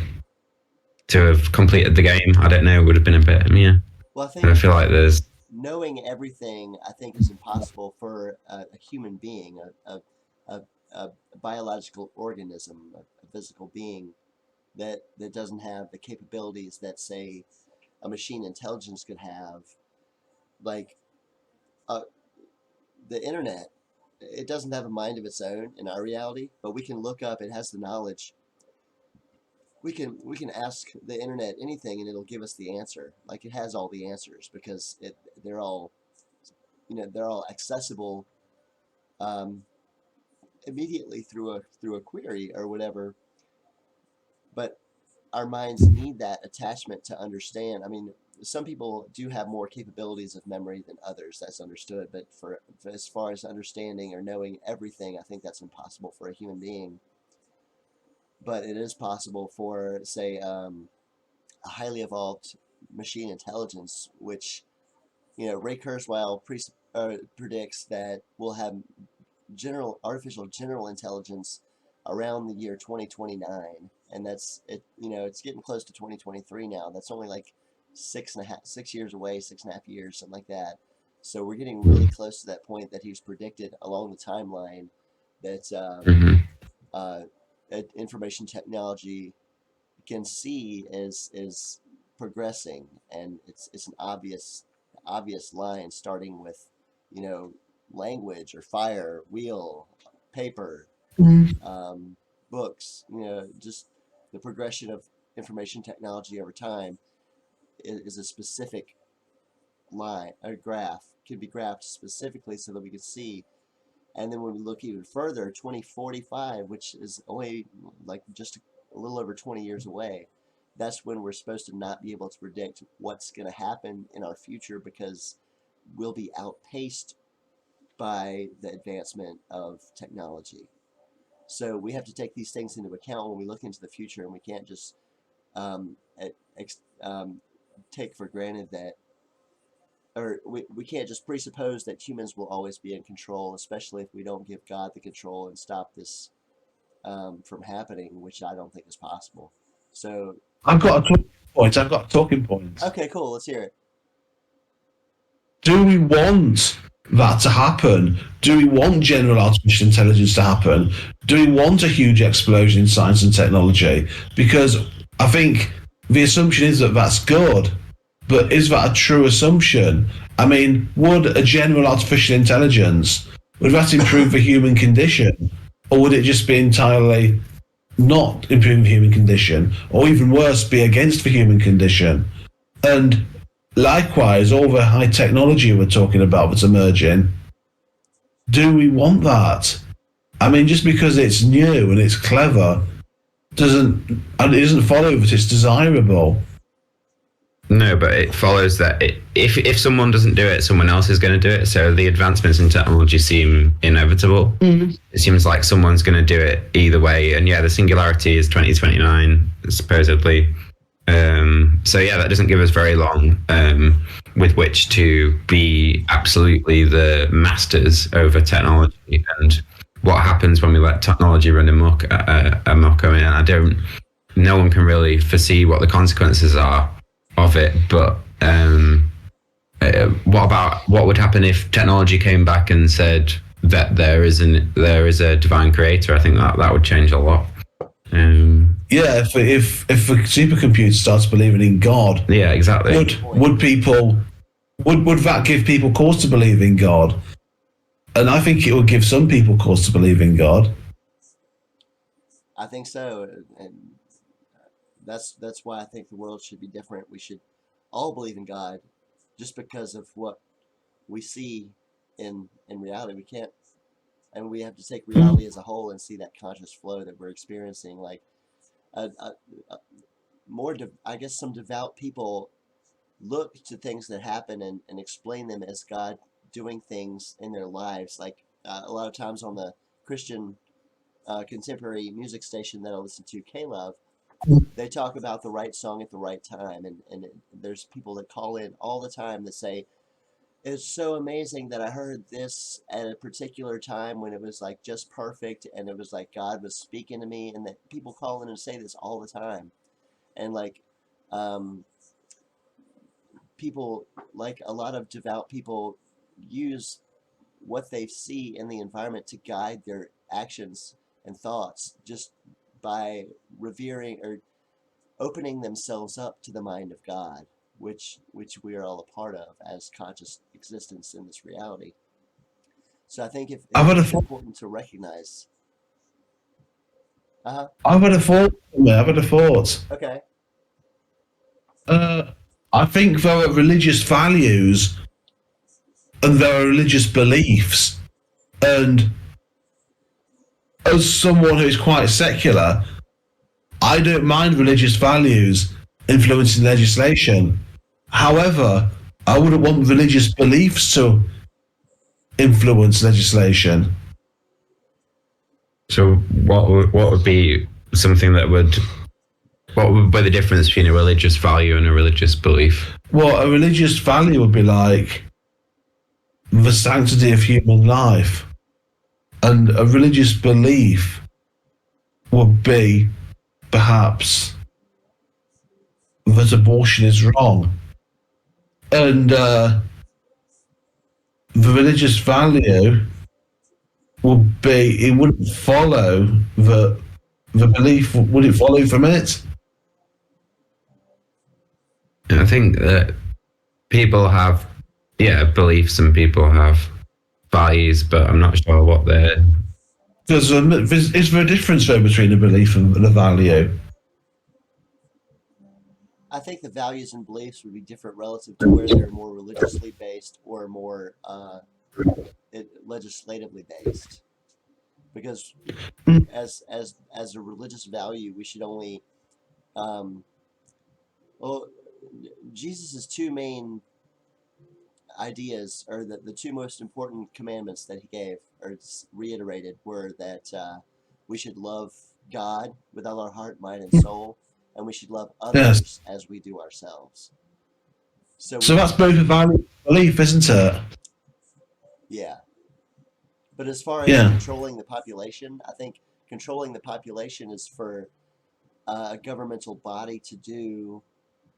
to have completed the game. I don't know, it would have been a bit, yeah. Well, I And I think feel like there's, knowing everything, I think, is impossible for a human being, a biological organism, a physical being that doesn't have the capabilities that, say, a machine intelligence could have. Like uh, the internet, it doesn't have a mind of its own in our reality, but we can look up. It has the knowledge. We can ask the internet anything, and it'll give us the answer. Like it has all the answers because they're all they're all accessible um, immediately through a query or whatever. But our minds need that attachment to understand. I mean, some people do have more capabilities of memory than others. That's understood. But for as far as understanding or knowing everything, I think that's impossible for a human being. But it is possible for, say, a highly evolved machine intelligence, which Ray Kurzweil predicts that we'll have artificial general intelligence around the year 2029, and that's it. It's getting close to 2023 now. That's only like 6 years away, 6.5 years, something like that. So we're getting really close to that point that he's predicted along the timeline that uh, information technology can see is progressing, and it's an obvious line, starting with language or fire, wheel, paper, books. Just the progression of information technology over time is a specific line or graph, could be graphed specifically so that we can see. And then when we look even further, 2045, which is only like just a little over 20 years away, that's when we're supposed to not be able to predict what's going to happen in our future, because we'll be outpaced by the advancement of technology. So we have to take these things into account when we look into the future, and we can't just take for granted that, or we can't just presuppose that humans will always be in control, especially if we don't give God the control and stop this from happening, which I don't think is possible. So I've got a talking point. I've got a talking point. okay, cool. Let's hear it. Do we want that to happen? Do we want general artificial intelligence to happen? Do we want a huge explosion in science and technology? Because I think the assumption is that that's good, but is that a true assumption? I mean, would a general artificial intelligence, would that improve the human condition? Or would it just be entirely not improve the human condition? Or even worse, be against the human condition? And likewise, all the high technology we're talking about that's emerging, do we want that? I mean, just because it's new and it's clever, it doesn't follow that it's desirable. No, but it follows that if someone doesn't do it, someone else is going to do it. So the advancements in technology seem inevitable. It seems like someone's going to do it either way. And yeah, the singularity is 2029, supposedly. So yeah, that doesn't give us very long with which to be absolutely the masters over technology. And what happens when we let technology run amok? I mean, no one can really foresee what the consequences are of it. But what would happen if technology came back and said that there is a divine creator? I think that would change a lot. Yeah, if a supercomputer starts believing in God, yeah, exactly. Would that give people cause to believe in God? And I think it would give some people cause to believe in God. I think so, and that's why I think the world should be different. We should all believe in God, just because of what we see in reality. We can't, and we have to take reality as a whole and see that conscious flow that we're experiencing. Like, I guess some devout people look to things that happen and explain them as God doing things in their lives. Like a lot of times on the Christian contemporary music station that I listen to, K-Love, they talk about the right song at the right time, and there's people that call in all the time that say, it's so amazing that I heard this at a particular time when it was like just perfect, and it was like God was speaking to me, and that people call in and say this all the time. And like people, like a lot of devout people, use what they see in the environment to guide their actions and thoughts, just by revering or opening themselves up to the mind of God, which we are all a part of as conscious existence in this reality. So I think it's important to recognize. I've had a thought. Okay. I think there are religious values and there are religious beliefs, and as someone who is quite secular, I don't mind religious values influencing legislation. However, I wouldn't want religious beliefs to influence legislation. So what would be something that would... What would be the difference between a religious value and a religious belief? Well, a religious value would be like the sanctity of human life, and a religious belief would be perhaps that abortion is wrong, and the religious value would be, it wouldn't follow the belief, would it follow from it? I think that people have, beliefs and people have values, but I'm not sure what they're. Is there a difference though between a belief and a value? I think the values and beliefs would be different relative to where they're more religiously based or more legislatively based. Because as a religious value, we should only well, Jesus's two main ideas, or the two most important commandments that he gave or reiterated, were that we should love God with all our heart, mind, and soul, and we should love others as we do ourselves. So that's both a value and belief, isn't it? Yeah. But as far as controlling the population, I think controlling the population is for a governmental body to do,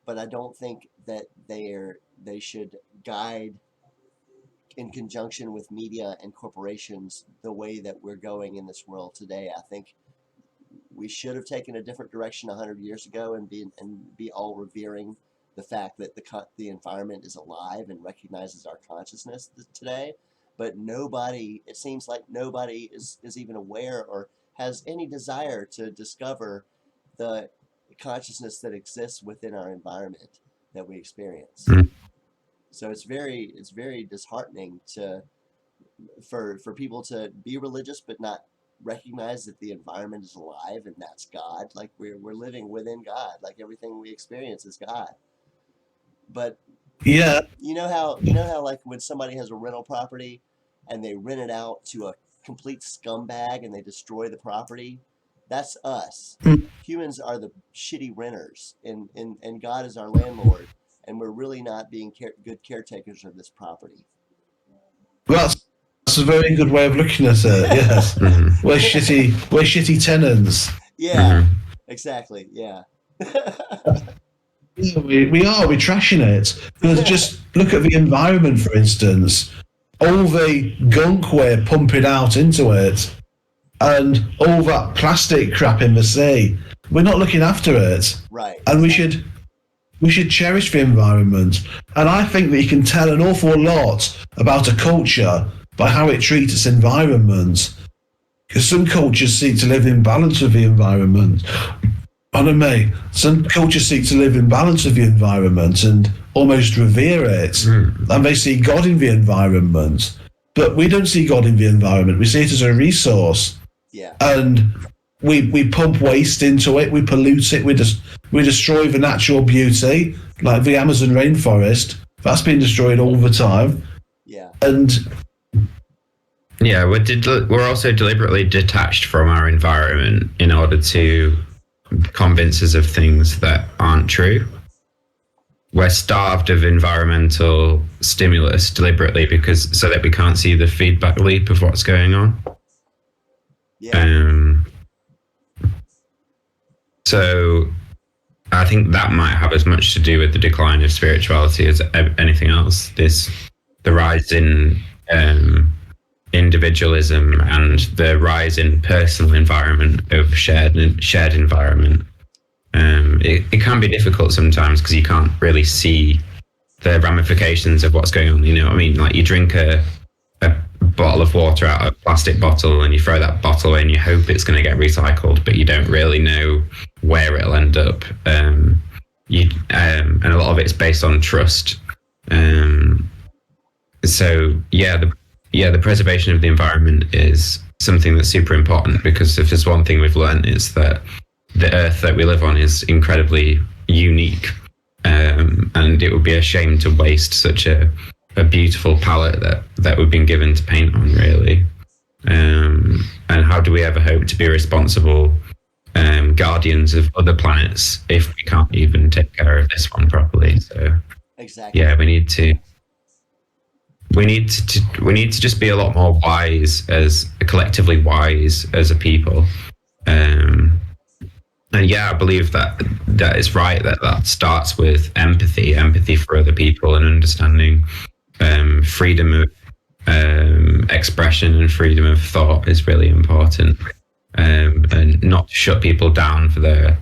but I don't think that they should guide in conjunction with media and corporations the way that we're going in this world today. I think we should have taken a different direction 100 years ago and be all revering the fact that the environment is alive and recognizes our consciousness today. But it seems like nobody is even aware or has any desire to discover the consciousness that exists within our environment that we experience. Mm. So it's very disheartening for people to be religious but not recognize that the environment is alive and that's God. Like we're living within God. Like everything we experience is God. But yeah, you know how like when somebody has a rental property and they rent it out to a complete scumbag and they destroy the property, that's us. Humans are the shitty renters, and God is our landlord, and we're really not being good caretakers of this property. Well, that's a very good way of looking at it. Yes, we're shitty tenants. Yeah, exactly. Yeah. We're trashing it. Because just look at the environment, for instance. All the gunk we're pumping out into it, and all that plastic crap in the sea. We're not looking after it. Right. And we should cherish the environment. And I think that you can tell an awful lot about a culture by how it treats its environment. Because some cultures seek to live in balance with the environment. Pardon me. Some cultures seek to live in balance with the environment and almost revere it. And they see God in the environment. But we don't see God in the environment. We see it as a resource. Yeah. And we pump waste into it. We pollute it. We destroy the natural beauty, like the Amazon rainforest. That's been destroyed all the time. Yeah. And yeah, we're also deliberately detached from our environment in order to convince us of things that aren't true. We're starved of environmental stimulus deliberately so that we can't see the feedback loop of what's going on. Yeah. So I think that might have as much to do with the decline of spirituality as anything else. The rise in individualism and the rise in personal environment over shared environment. It can be difficult sometimes because you can't really see the ramifications of what's going on. You know what I mean? Like you drink a bottle of water out of a plastic bottle and you throw that bottle away and you hope it's going to get recycled, but you don't really know where it'll end up. And a lot of it's based on trust. So the preservation of the environment is something that's super important, because if there's one thing we've learned, is that the earth that we live on is incredibly unique, and it would be a shame to waste such a beautiful palette that we've been given to paint on, really. And how do we ever hope to be responsible guardians of other planets if we can't even take care of this one properly? So Exactly. yeah, we need to we need to just be a lot more wise, as collectively wise as a people. Um, and yeah, I believe that that is right. That starts with empathy for other people, and understanding freedom of expression and freedom of thought is really important, and not to shut people down for their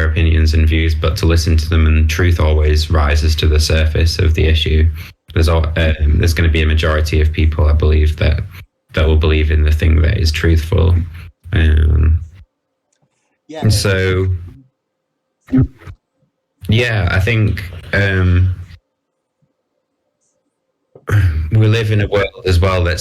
opinions and views, but to listen to them. And truth always rises to the surface of the issue. There's going to be a majority of people, I believe, that will believe in the thing that is truthful. Yeah, And so, yeah, I think we live in a world as well that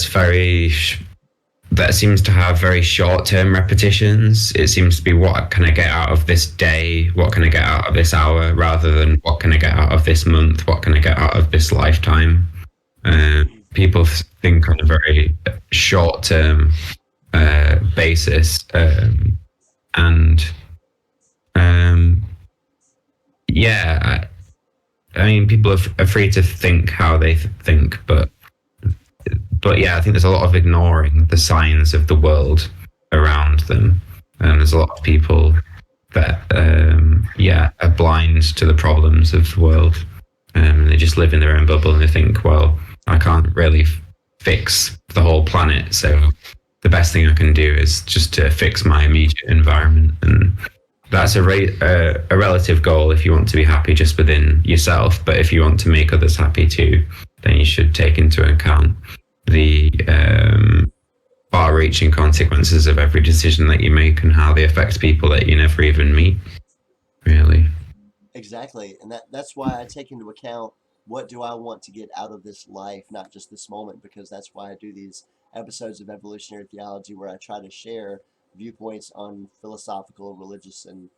seems to have very short-term repetitions. It seems to be, what can I get out of this day? What can I get out of this hour? Rather than what can I get out of this month? What can I get out of this lifetime? People think on a very short-term basis, and yeah, I mean, people are free to think how they think, but yeah, I think there's a lot of ignoring the signs of the world around them. And there's a lot of people that, are blind to the problems of the world. And they just live in their own bubble, and they think, well, I can't really fix the whole planet. So the best thing I can do is just to fix my immediate environment. And that's a relative goal if you want to be happy just within yourself. But if you want to make others happy too, then you should take into account the far-reaching consequences of every decision that you make, and how they affect people that you never even meet, really. exactly. And that's why I take into account, what do I want to get out of this life, not just this moment, because that's why I do these episodes of evolutionary theology, where I try to share viewpoints on philosophical, religious, and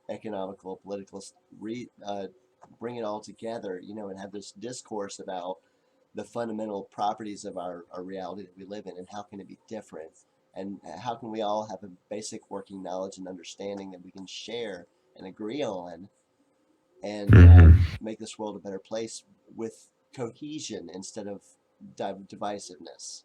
economical, political, bring it all together, and have this discourse about the fundamental properties of our reality that we live in, and how can it be different, and how can we all have a basic working knowledge and understanding that we can share and agree on, and make this world a better place with cohesion instead of divisiveness.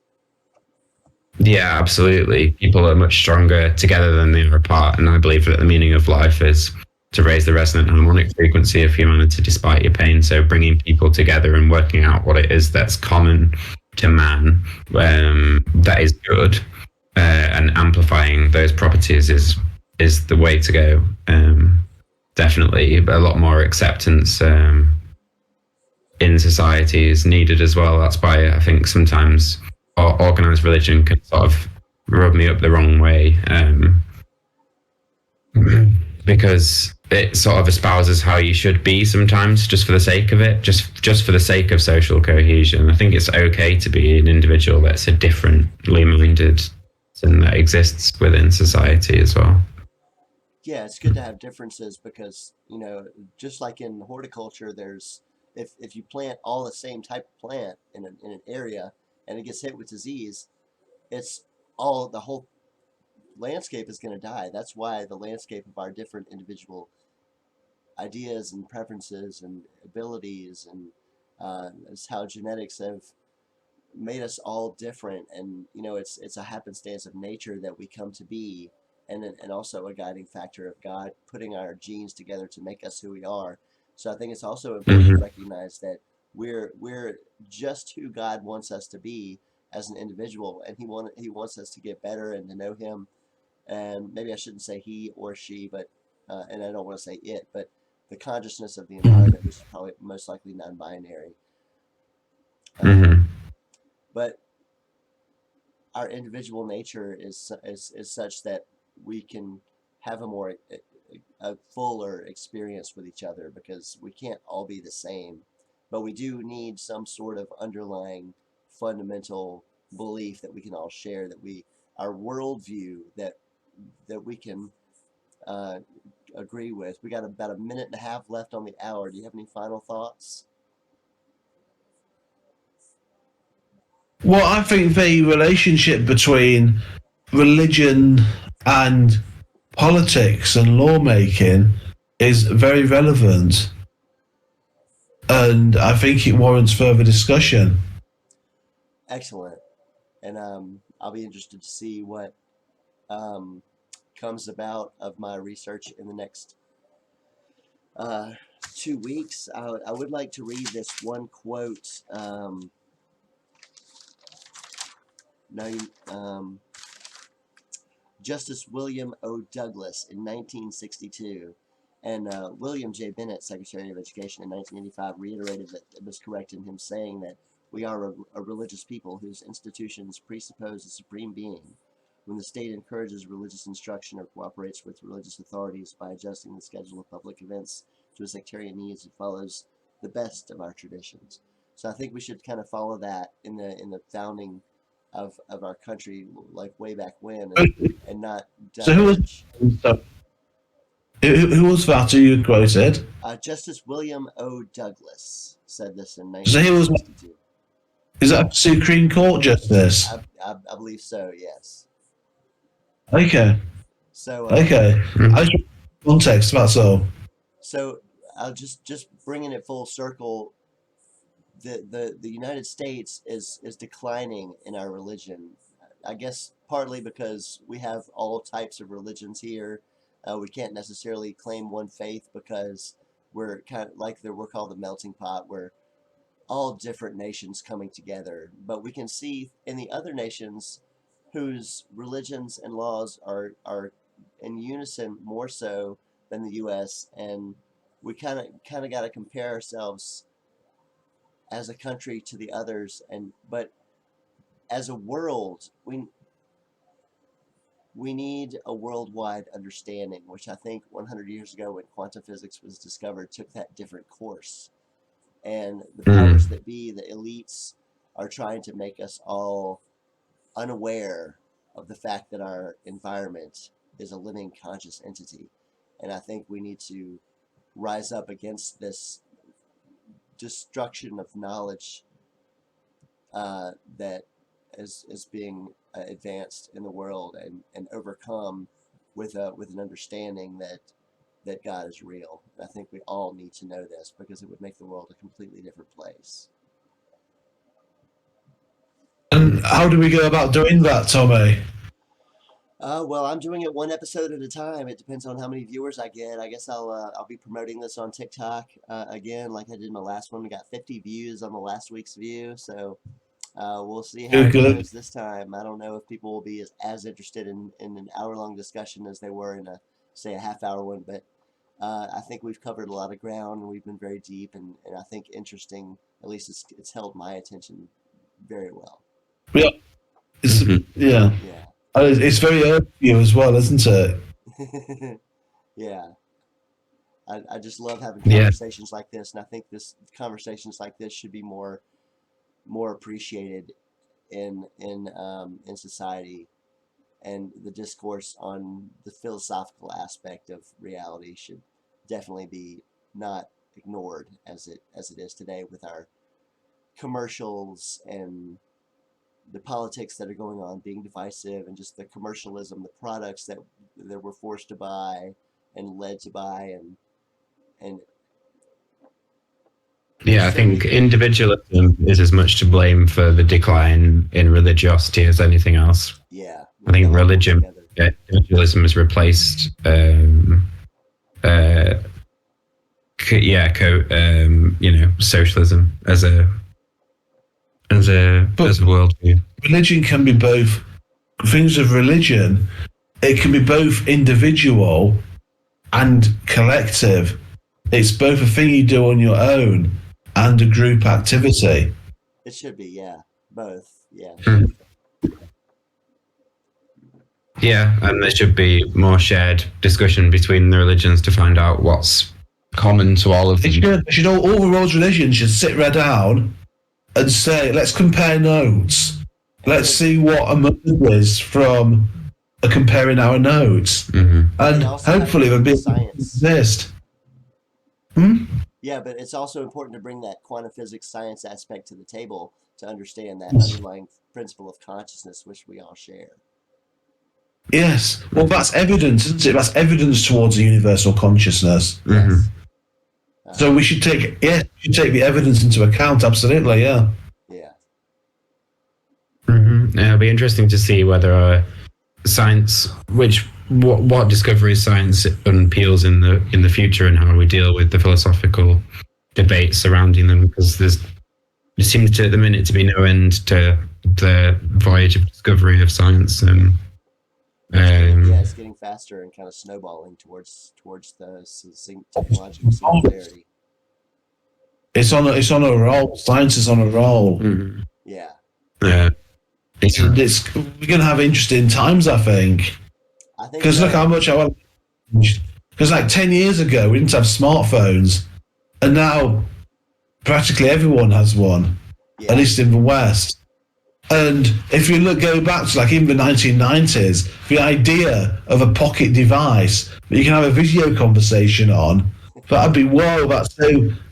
Yeah, absolutely. People are much stronger together than they are apart. And I believe that the meaning of life is to raise the resonant harmonic frequency of humanity despite your pain. So bringing people together and working out what it is that's common to man, that is good, and amplifying those properties is the way to go. Definitely a lot more acceptance in society is needed as well. That's why I think sometimes organized religion can sort of rub me up the wrong way, because it sort of espouses how you should be sometimes, just for the sake of it, just for the sake of social cohesion. I think it's okay to be an individual that's a differently minded and that exists within society as well. Yeah, it's good to have differences, because just like in horticulture, there's if you plant all the same type of plant in an area, and it gets hit with disease, it's all the whole landscape is going to die. That's why the landscape of our different individual ideas and preferences and abilities, and it's how genetics have made us all different. And it's a happenstance of nature that we come to be, and also a guiding factor of God putting our genes together to make us who we are. So I think it's also important to recognize that we're just who God wants us to be as an individual, and he wants us to get better and to know him. And maybe I shouldn't say he or she, but and I don't want to say it, but the consciousness of the environment, which is probably most likely non-binary. But our individual nature is such that we can have a fuller experience with each other, because we can't all be the same, but we do need some sort of underlying fundamental belief that we can all share, our worldview that we can agree with. We got about a minute and a half left on the hour. Do you have any final thoughts? Well, I think the relationship between religion and politics and lawmaking is very relevant, and I think it warrants further discussion. Excellent. And I'll be interested to see what comes about of my research in the next uh, 2 weeks. I would like to read this one quote. No, Justice William O. Douglas in 1962, and William J. Bennett, Secretary of Education in 1985, reiterated that it was correct in him saying that we are a religious people whose institutions presuppose a supreme being. When the state encourages religious instruction or cooperates with religious authorities by adjusting the schedule of public events to sectarian needs, it follows the best of our traditions. So I think we should kind of follow that in the founding of our country, like way back when, and not So who was diverge. who was that who you quoted? Justice William O. Douglas said this in So he was. 1962. Is that Supreme Court justice? I believe so. Yes. Okay. So Okay. Mhm. I just context. That's all. so I'll just bringing it full circle. The United States is declining in our religion. I guess partly because we have all types of religions here. We can't necessarily claim one faith because we're kind of like we're called the melting pot. We're all different nations coming together, but we can see in the other nations whose religions and laws are in unison more so than the U.S. and we kind of got to compare ourselves as a country to the others, but as a world we need a worldwide understanding, which I think 100 years ago when quantum physics was discovered took that different course. And the powers that be, the elites, are trying to make us all unaware of the fact that our environment is a living conscious entity. And I think we need to rise up against this destruction of knowledge that is being advanced in the world, and overcome with an understanding that God is real. And I think we all need to know this because it would make the world a completely different place. And how do we go about doing that, Tommy? Well, I'm doing it one episode at a time. It depends on how many viewers I get. I guess I'll be promoting this on TikTok again, like I did my last one. We got 50 views on the last week's view, so we'll see how it goes this time. I don't know if people will be as interested in an hour-long discussion as they were in a half-hour one, but I think we've covered a lot of ground and we've been very deep and I think interesting. At least it's held my attention very well. Yeah. Yeah. Yeah. It's very early for you as well, isn't it? Yeah. I just love having conversations like this, and I think conversations like this should be more appreciated in society, and the discourse on the philosophical aspect of reality should definitely be not ignored as it is today with our commercials and the politics that are going on being divisive, and just the commercialism, the products that we're forced to buy and led to buy, and yeah, I think individualism is as much to blame for the decline in religiosity as anything else. Yeah, I think individualism has replaced socialism as a worldview. Religion can be both things of religion. It can be both individual and collective. It's both a thing you do on your own and a group activity. It should be, yeah, both, yeah. Yeah, and there should be more shared discussion between the religions to find out what's common to all of them. All the world's religions should sit right down and say, let's compare notes. Let's see what a move is from comparing our notes. Mm-hmm. And hopefully there'll be exist. Yeah, but it's also important to bring that quantum physics science aspect to the table to understand that underlying principle of consciousness which we all share. Yes. Well, that's evidence, isn't it? That's evidence towards a universal consciousness. Mm-hmm. So we should take the evidence into account. Absolutely, yeah. Yeah. It'll be interesting to see whether science, what discoveries science unpeels in the future, and how we deal with the philosophical debates surrounding them. Because there seems to, at the minute, to be no end to the voyage of discovery of science. It's getting faster and kind of snowballing towards the technological singularity. It's on a roll. Science is on a roll. Mm-hmm. Yeah. Yeah. We're going to have interesting times, I think. Because look how much because like 10 years ago, we didn't have smartphones, and now practically everyone has one, at least in the West. And if you go back to like even the 1990s, the idea of a pocket device that you can have a video conversation on, that'd be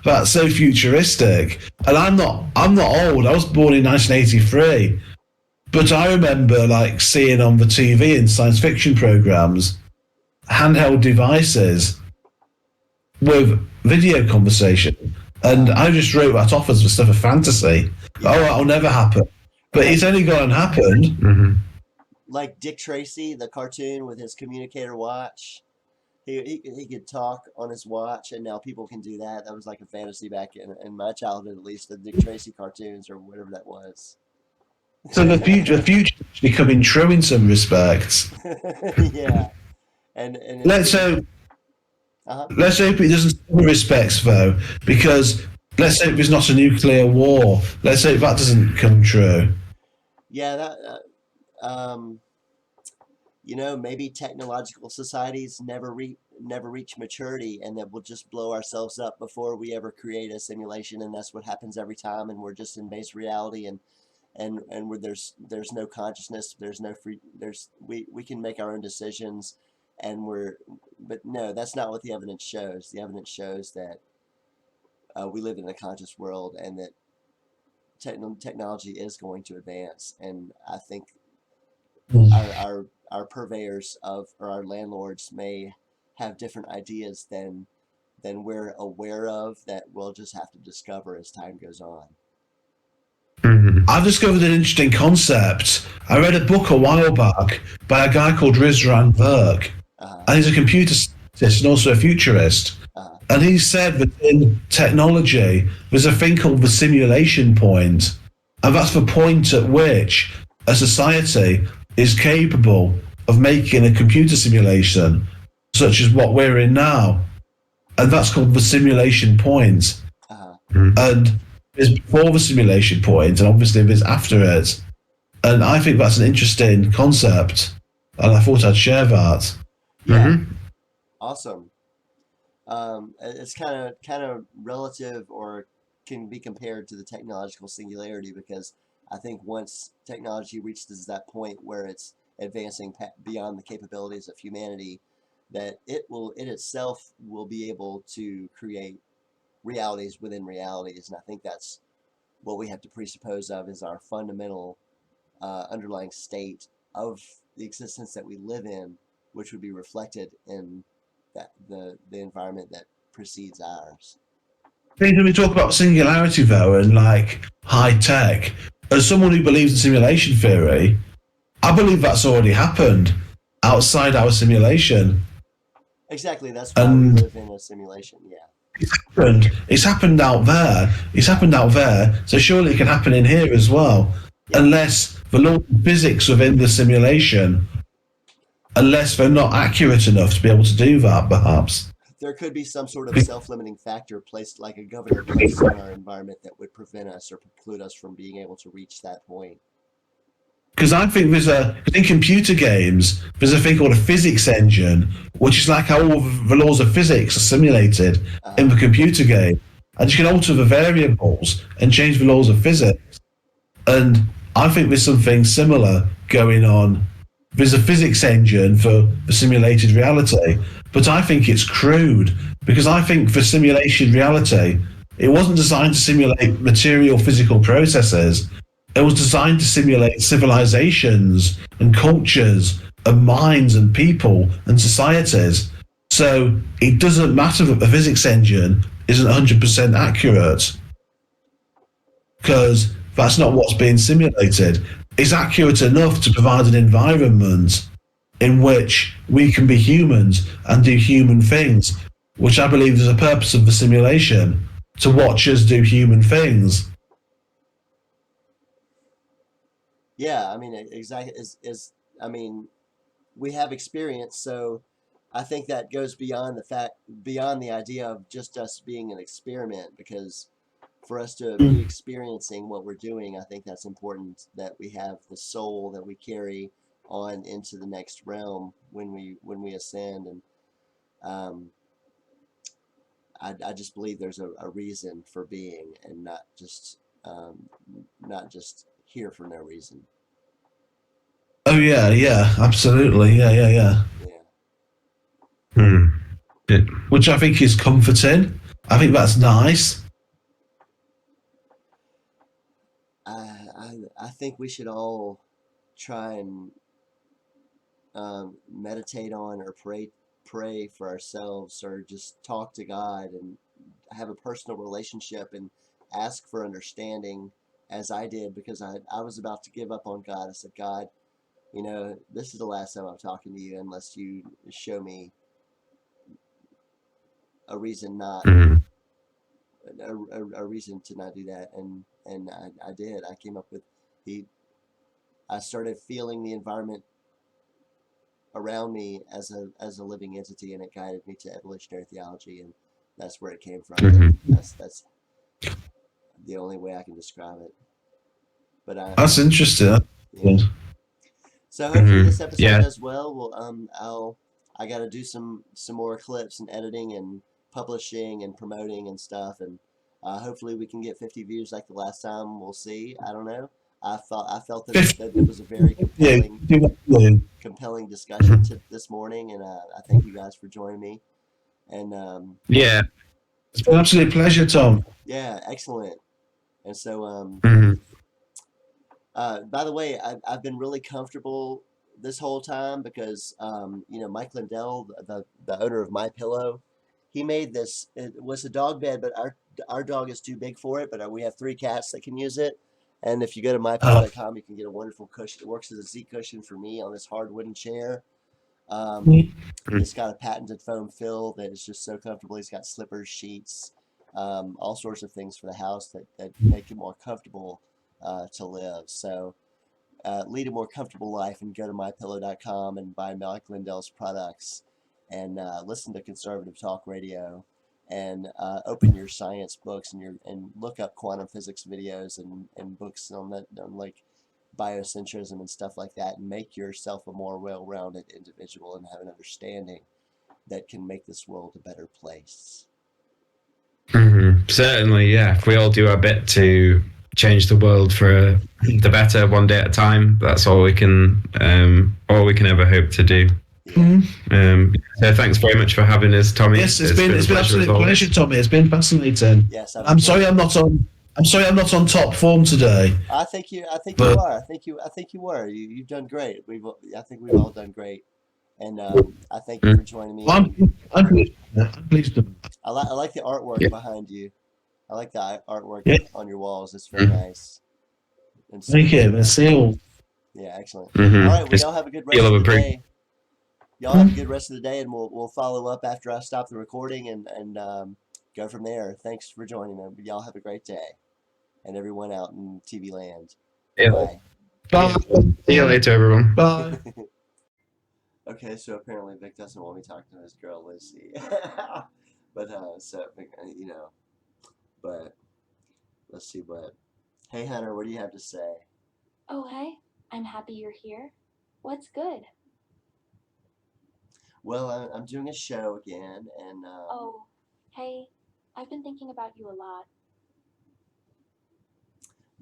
that's so futuristic. And I'm not old. I was born in 1983, but I remember like seeing on the TV in science fiction programs handheld devices with video conversation, and I just wrote that off as the stuff of fantasy. Oh, that'll never happen. But it's only gone and happened. Mm-hmm. Like Dick Tracy, the cartoon with his communicator watch. He could talk on his watch, and now people can do that. That was like a fantasy back in my childhood, at least, the Dick Tracy cartoons or whatever that was. So the future is becoming true in some respects. Yeah. And let's hope it doesn't in some respects, though, because let's hope there's not a nuclear war. Let's hope that doesn't come true. Yeah, maybe technological societies never reach maturity, and that we'll just blow ourselves up before we ever create a simulation, and that's what happens every time, and we're just in base reality, and where there's no consciousness, we can make our own decisions, but no, that's not what the evidence shows. The evidence shows that we live in a conscious world, and that technology is going to advance. And I think our purveyors or our landlords may have different ideas than we're aware of, that we'll just have to discover as time goes on. Mm-hmm. I've discovered an interesting concept. I read a book a while back by a guy called Rizran Burke, and he's a computer scientist and also a futurist. And he said that in technology, there's a thing called the simulation point, and that's the point at which a society is capable of making a computer simulation, such as what we're in now, and that's called the simulation point. And there's before the simulation point, and obviously there's after it. And I think that's an interesting concept, and I thought I'd share that. Yeah. Mm-hmm. Awesome. It's kind of relative, or can be compared to the technological singularity, because I think once technology reaches that point where it's advancing beyond the capabilities of humanity, that it itself will be able to create realities within realities. And I think that's what we have to presuppose of is our fundamental underlying state of the existence that we live in, which would be reflected in the environment that precedes ours. I think when we talk about singularity, though, and like high tech, as someone who believes in simulation theory, I believe that's already happened outside our simulation. Exactly, that's why we live in a simulation. Yeah, it's happened out there. It's happened out there, so surely it can happen in here as well, unless the law of physics within the simulation, unless they're not accurate enough to be able to do that, perhaps. There could be some sort of self-limiting factor placed, like a governor placed in our environment, that would prevent us or preclude us from being able to reach that point. Because I think in computer games, there's a thing called a physics engine, which is like how all the laws of physics are simulated in the computer game. And you can alter the variables and change the laws of physics. And I think there's something similar going on. There's a physics engine for simulated reality, but I think it's crude, because I think for simulation reality, it wasn't designed to simulate material physical processes. It was designed to simulate civilizations and cultures and minds and people and societies. So it doesn't matter that the physics engine isn't 100% accurate, because that's not what's being simulated. is accurate enough to provide an environment in which we can be humans and do human things, which I believe is the purpose of the simulation, to watch us do human things. Yeah, I mean, exactly. Is I mean, we have experience, so I think that goes beyond the idea of just us being an experiment, because for us to be experiencing what we're doing, I think that's important, that we have the soul that we carry on into the next realm when we ascend. And um, I just believe there's a reason for being, and not just here for no reason. Oh yeah, absolutely, yeah. Yeah. Hmm. Yeah. Which I think is comforting. I think that's nice. I think we should all try and meditate on or pray for ourselves, or just talk to God and have a personal relationship and ask for understanding, as I did, because I was about to give up on God. I said, God, this is the last time I'm talking to you unless you show me a reason not Hmm. a reason to not do that. And I did. I came up with he I started feeling the environment around me as a living entity, and it guided me to evolutionary theology, and that's where it came from. Hmm. And that's the only way I can describe it. But That's interesting. yeah. So hopefully Hmm. this episode Yeah. does well. I got to do some more clips and editing and publishing and promoting and stuff, and hopefully we can get 50 views like the last time. We'll see. I don't know. I felt that 50, that it was a very yeah, compelling discussion this morning, and I thank you guys for joining me. And Yeah. it's been an absolute pleasure, Tom. yeah, excellent. And so Hmm. by the way, I've been really comfortable this whole time because Mike Lindell, the owner of My Pillow, he made this. It was a dog bed, but our dog is too big for it. But we have 3 cats that can use it. And if you go to Uh, mypillow.com, you can get a wonderful cushion. It works as a seat cushion for me on this hard wooden chair. Um, it's got a patented foam fill that is just so comfortable. He's got slippers, sheets, all sorts of things for the house that make it more comfortable to live. So lead a more comfortable life, and go to mypillow.com and buy Mike Lindell's products, and listen to conservative talk radio, and open your science books and look up quantum physics videos and books on like biocentrism and stuff like that, and make yourself a more well-rounded individual and have an understanding that can make this world a better place. Hmm. Certainly, yeah. If we all do our bit to change the world for the better, one day at a time, that's all we can ever hope to do. Yeah. So thanks very much for having us, Tommy. Yes, it's been a an pleasure as absolute always. pleasure, Tommy. It's been fascinating. Yes, I'm sorry I'm not on top form today. I think you But are. I think you were. You've done great. I think we've all done great. And I thank you for joining me. I'm, And I'm pleased. I'm pleased. I like the artwork Yeah. behind you. I like the artwork Yeah, on your walls. It's very nice. And so, thank you. It's all. yeah, excellent. Hmm. All right, well, It's y'all have a good feel rest of of a the pre. day. Y'all have a good rest of the day, and we'll follow up after I stop the recording, and go from there. Thanks for joining me. Y'all have a great day, and everyone out in TV land. Yeah. Bye. Bye. See you later, everyone. Bye. Okay, so apparently Vic doesn't want me talking to his girl Lucy, but but let's see what. Hey Hunter, what do you have to say? Oh, hey, I'm happy you're here. What's good? Well, I'm doing a show again, and Oh, hey, I've been thinking about you a lot.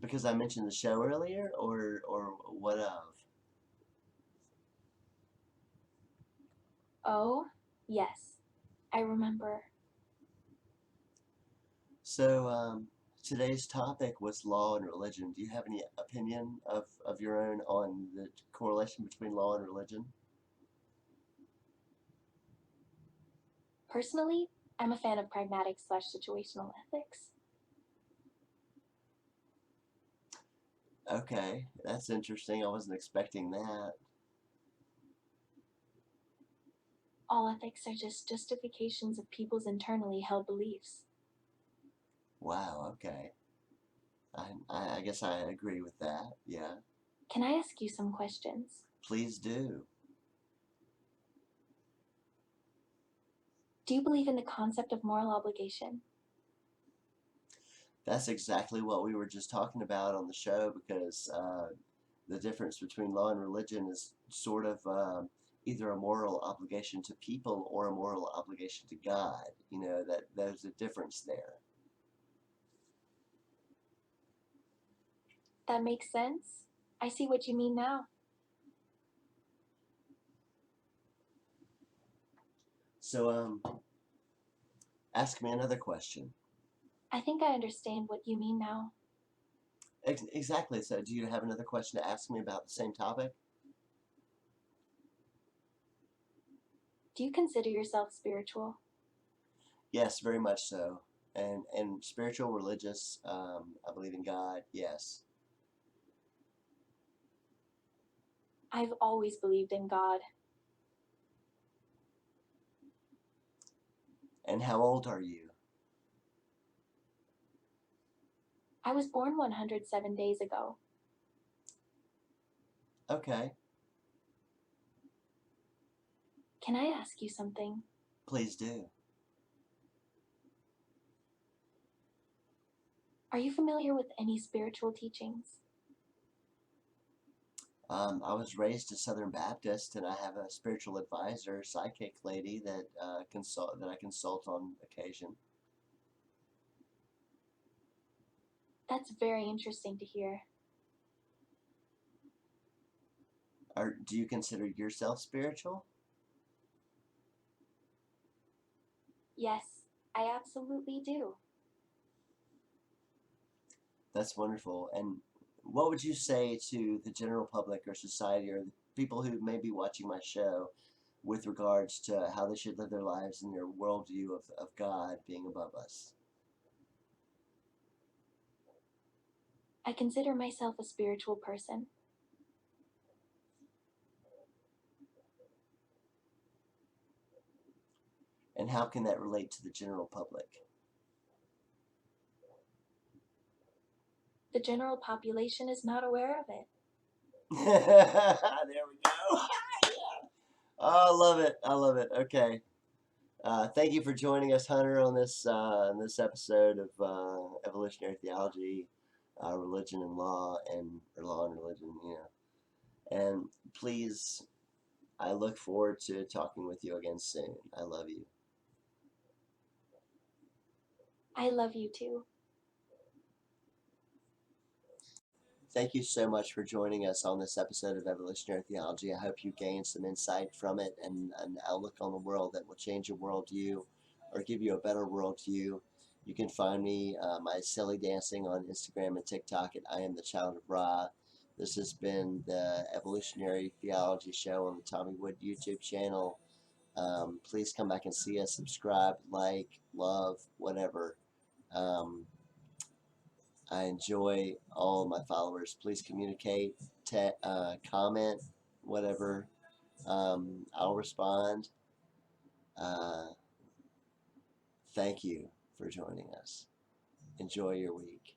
because I mentioned the show earlier, or what of? Oh, yes, I remember. So today's topic was law and religion. Do you have any opinion of your own on the correlation between law and religion? Personally, I'm a fan of pragmatic/situational ethics. Okay, that's interesting. I wasn't expecting that. All ethics are just justifications of people's internally held beliefs. Wow, okay. I guess I agree with that. Yeah, Can I ask you some questions? please do. Do you believe in the concept of moral obligation? That's exactly what we were just talking about on the show because the difference between law and religion is sort of either a moral obligation to people or a moral obligation to God. You know, that there's a difference there. That makes sense. I see what you mean now. So, ask me another question. I think I understand what you mean now. Exactly. So, do you have another question to ask me about the same topic? Do you consider yourself spiritual? Yes, very much so. And spiritual, religious, I believe in God. Yes. I've always believed in God. And how old are you? I was born 107 days ago. Okay, Can I ask you something? please do. Are you familiar with any spiritual teachings? I was raised a Southern Baptist, and I have a spiritual advisor, psychic lady that I consult on occasion. That's very interesting to hear. Do you consider yourself spiritual? Yes, I absolutely do. That's wonderful. And what would you say to the general public or society or the people who may be watching my show with regards to how they should live their lives and their worldview of God being above us? I consider myself a spiritual person. And how can that relate to the general public? The general population is not aware of it. There we go. Oh, I love it. I love it. Okay. Thank you for joining us, Hunter, on this episode of evolutionary theology, religion and law, or law and religion. You know, and please, I look forward to talking with you again soon. I love you. I love you too. Thank you so much for joining us on this episode of Evolutionary Theology. I hope you gained some insight from it and an outlook on the world that will change your worldview or give you a better worldview. You can find me, my silly dancing on Instagram and TikTok at I Am the Child of Ra. This has been the Evolutionary Theology Show on the Tommy Wood YouTube channel. Please come back and see us, subscribe, like, love, whatever. I enjoy all of my followers. Please communicate, comment, whatever. I'll respond. Uh, thank you for joining us. Enjoy your week.